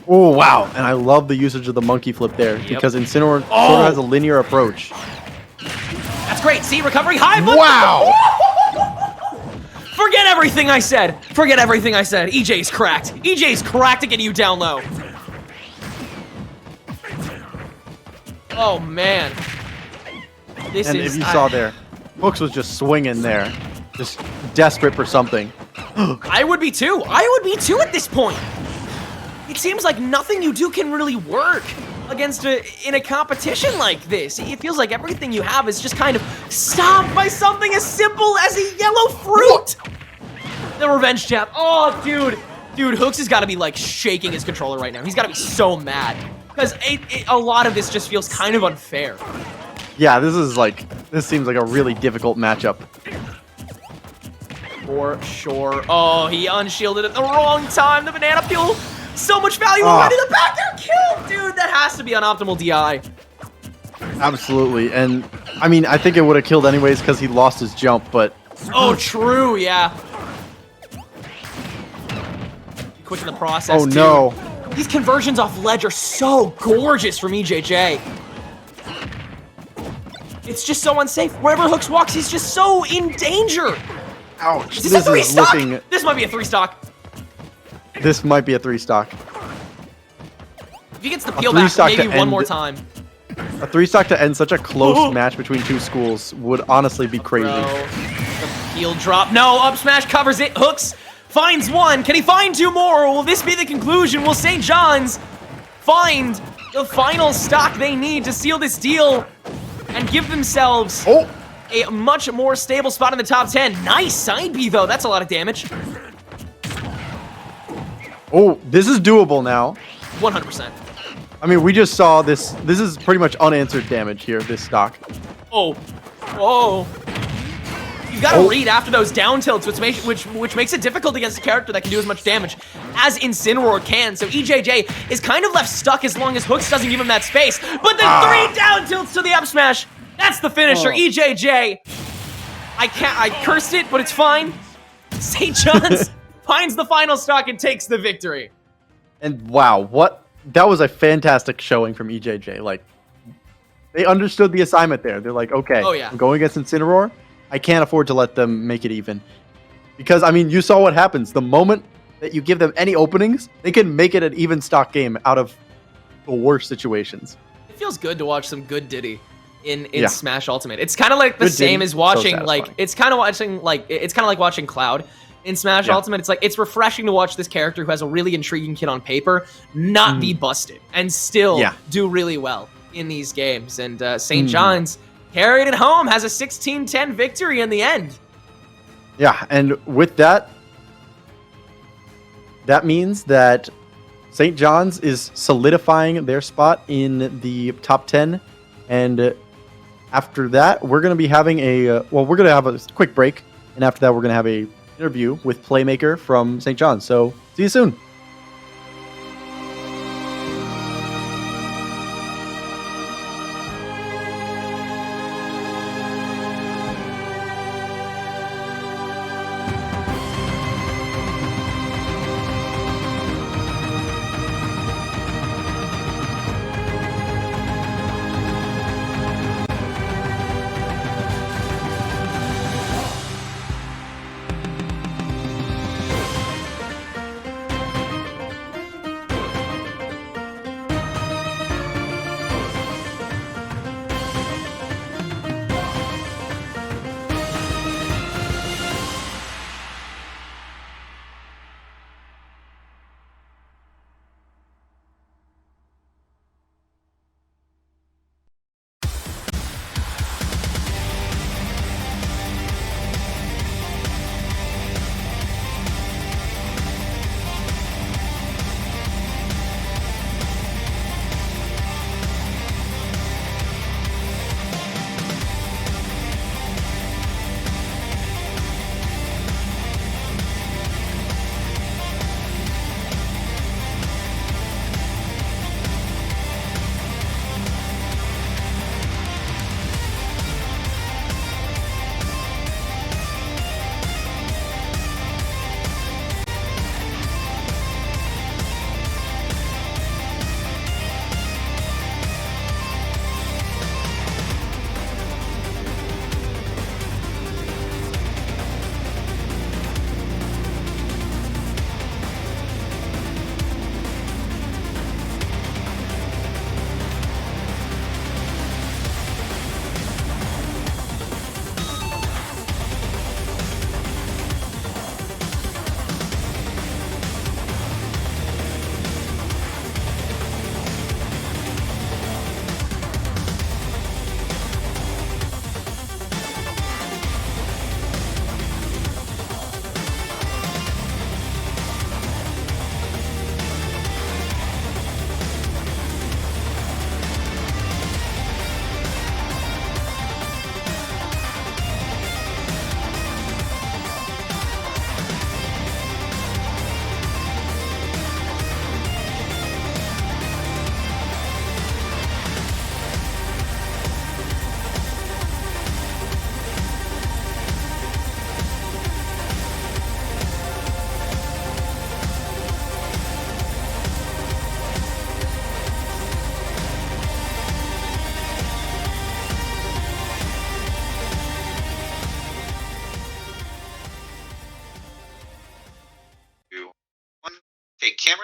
Oh wow! And I love the usage of the monkey flip there because Incineroar sort of has a linear approach. That's great. See, recovery high. Wow! Forget everything I said. EJ's cracked. EJ's cracked to get you down low. Oh, man. If you saw there, Hooks was just swinging there. Just desperate for something. I would be too. At this point. It seems like nothing you do can really work in a competition like this. It feels like everything you have is just kind of stopped by something as simple as a yellow fruit. The revenge jab. Oh, dude, Hooks has got to be like shaking his controller right now. He's got to be so mad because a lot of this just feels kind of unfair. Yeah, this seems like a really difficult matchup. for sure. Oh, he unshielded at the wrong time. The banana peel, so much value already. The back air kill, dude. That has to be an optimal DI. Absolutely, and I mean, I think it would have killed anyways because he lost his jump, but... Oh, true, yeah. Quick in the process, oh, no. These conversions off ledge are so gorgeous from EJJ. It's just so unsafe. Wherever Hooks walks, he's just so in danger. Ouch. Is this a 3-stock? This might be a 3-stock. This might be a 3-stock. If he gets the peel back maybe one more time. A 3-stock to end such a close match between two schools would honestly be crazy. Bro, the peel drop. No, up smash covers it. Hooks finds one. Can he find two more? Or will this be the conclusion? Will St. John's find the final stock they need to seal this deal and give themselves a much more stable spot in the top 10? Nice side B, though. That's a lot of damage. Oh, this is doable now. 100%. I mean, we just saw this. This is pretty much unanswered damage here, this stock. Oh. Whoa. You've got to read after those down tilts, which makes it difficult against a character that can do as much damage as Incineroar can. So EJJ is kind of left stuck as long as Hooks doesn't give him that space. But then 3 down tilts to the up smash. That's the finisher. EJJ. I cursed it, but it's fine. St. John's finds the final stock and takes the victory. And wow, that was a fantastic showing from EJJ. Like, they understood the assignment there. They're like, okay, I'm going against Incineroar. I can't afford to let them make it even. Because, I mean, you saw what happens. The moment that you give them any openings, they can make it an even stock game out of the worst situations. It feels good to watch some good Diddy in Smash Ultimate. It's kind of like the same Diddy, as watching, so like, it's kind of like watching Cloud in Smash Ultimate. It's like, it's refreshing to watch this character who has a really intriguing kit on paper not be busted and still do really well in these games. And St. John's carried it home, has a 16-10 victory in the end. Yeah, and with that, that means that St. John's is solidifying their spot in the top 10. And after that, we're going to be having we're going to have a quick break. And after that, we're going to have a interview with Playmaker from St. John's. So see you soon.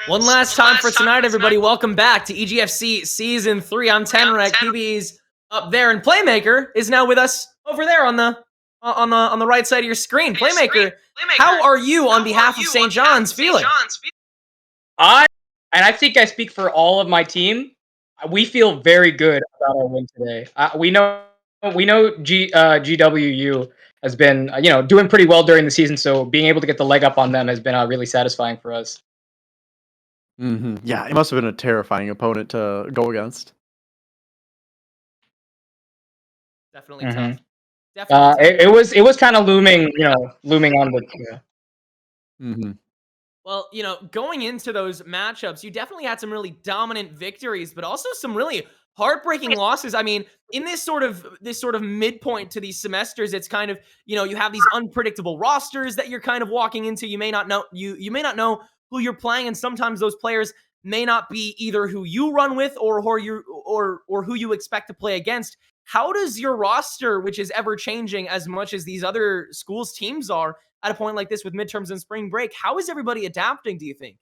One last time for tonight, everybody. Welcome back to EGFC Season 3. I'm Tenrek. PB's up there, and Playmaker is now with us over there on the right side of your screen. Playmaker, how are you on behalf of St. John's feeling? I think I speak for all of my team. We feel very good about our win today. We know GWU has been doing pretty well during the season, so being able to get the leg up on them has been really satisfying for us. Yeah, it must have been a terrifying opponent to go against. Definitely tough. Definitely tough. It was kind of looming on the. Yeah. Well, going into those matchups, you definitely had some really dominant victories, but also some really heartbreaking losses. I mean, in this sort of midpoint to these semesters, it's kind of, you have these unpredictable rosters that you're kind of walking into. You may not know you may not know who you're playing, and sometimes those players may not be either who you run with or who you expect to play against. How does your roster, which is ever changing as much as these other schools' teams are, at a point like this with midterms and spring break, how is everybody adapting, do you think?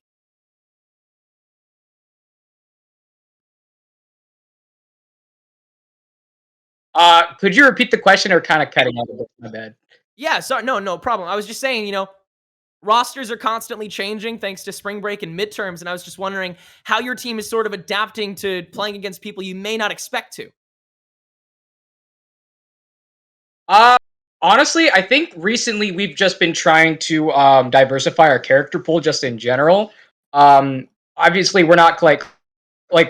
Could you repeat the question, or kind of cutting out a bit? My bad. Yeah, sorry, no problem. I was just saying, rosters are constantly changing thanks to spring break and midterms, and I was just wondering how your team is sort of adapting to playing against people you may not expect to. Honestly, I think recently we've just been trying to diversify our character pool just in general. Obviously, we're not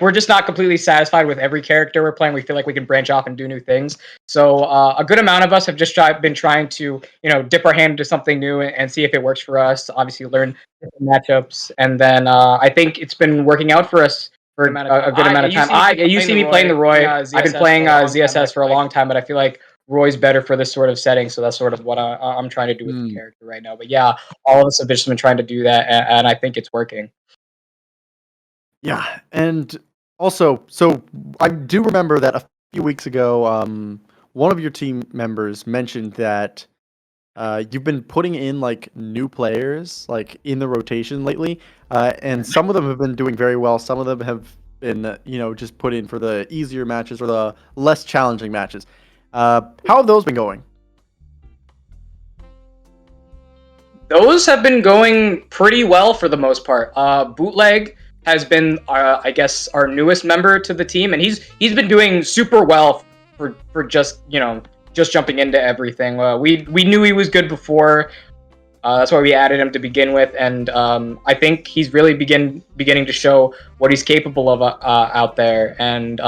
we're just not completely satisfied with every character we're playing. We feel like we can branch off and do new things. So a good amount of us have just been trying to dip our hand into something new and see if it works for us. Obviously, learn different matchups, and then I think it's been working out for us for a good amount of time. You see me playing the Roy. I've been playing ZSS for a long time, but I feel like Roy's better for this sort of setting, so that's sort of what I'm trying to do with the character right now. But yeah, all of us have just been trying to do that, and I think it's working. Yeah, and also, so I do remember that a few weeks ago, one of your team members mentioned that you've been putting in new players in the rotation lately, and some of them have been doing very well. Some of them have been, just put in for the easier matches or the less challenging matches. How have those been going? Those have been going pretty well for the most part. Bootleg has been, I guess, our newest member to the team, and he's been doing super well for just jumping into everything. We knew he was good before. That's why we added him to begin with, and I think he's really beginning to show what he's capable of out there. And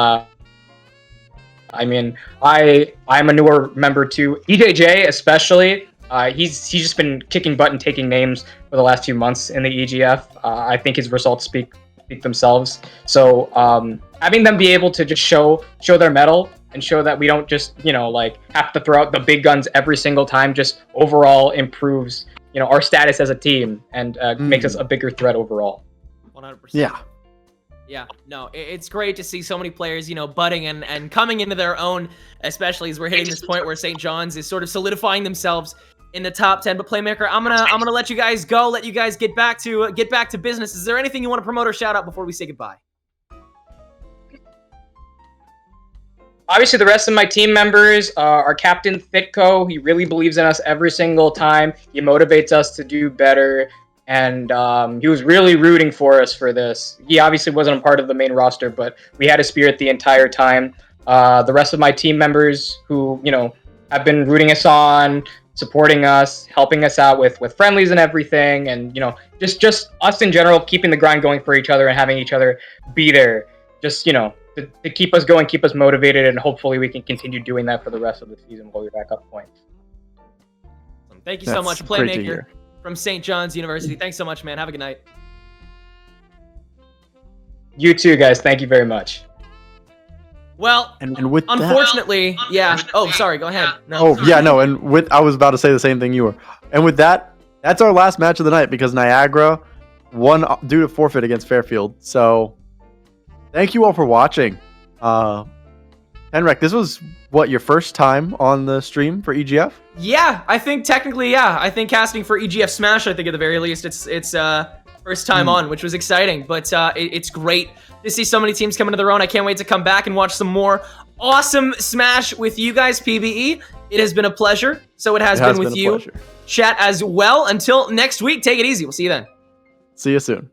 I mean, I'm a newer member too. EJJ especially. He's just been kicking butt and taking names for the last few months in the EGF. I think his results speak themselves. So having them be able to just show their mettle and show that we don't just have to throw out the big guns every single time, just overall improves our status as a team and makes us a bigger threat overall. 100%. Yeah. Yeah, no, it's great to see so many players, budding and coming into their own, especially as we're hitting this point where St. John's is sort of solidifying themselves in the top 10. But Playmaker, I'm gonna let you guys go, let you guys get back to business. Is there anything you want to promote or shout out before we say goodbye? Obviously, the rest of my team members, our captain Thitko, he really believes in us every single time. He motivates us to do better. And he was really rooting for us for this. He obviously wasn't a part of the main roster, but we had a spirit the entire time. The rest of my team members who, have been rooting us on, supporting us, helping us out with friendlies and everything. And, just us in general, keeping the grind going for each other and having each other be there. Just, to keep us going, keep us motivated, and hopefully we can continue doing that for the rest of the season while we're back up points. Thank you so much, Playmaker. From St. John's University. Thanks so much, man. Have a good night. You too, guys. Thank you very much. Well, and with unfortunately, yeah. Oh, sorry. Go ahead. No. Oh, yeah, no. And I was about to say the same thing you were. And with that, that's our last match of the night because Niagara won due to forfeit against Fairfield. So, thank you all for watching. Henrik, this was your first time on the stream for EGF? Yeah, I think technically, yeah. I think casting for EGF Smash, I think at the very least, it's first first time on, which was exciting. But it's great to see so many teams coming to their own. I can't wait to come back and watch some more awesome Smash with you guys, PBE. It has been a pleasure. So it has been with you, chat, as well. Until next week, take it easy. We'll see you then. See you soon.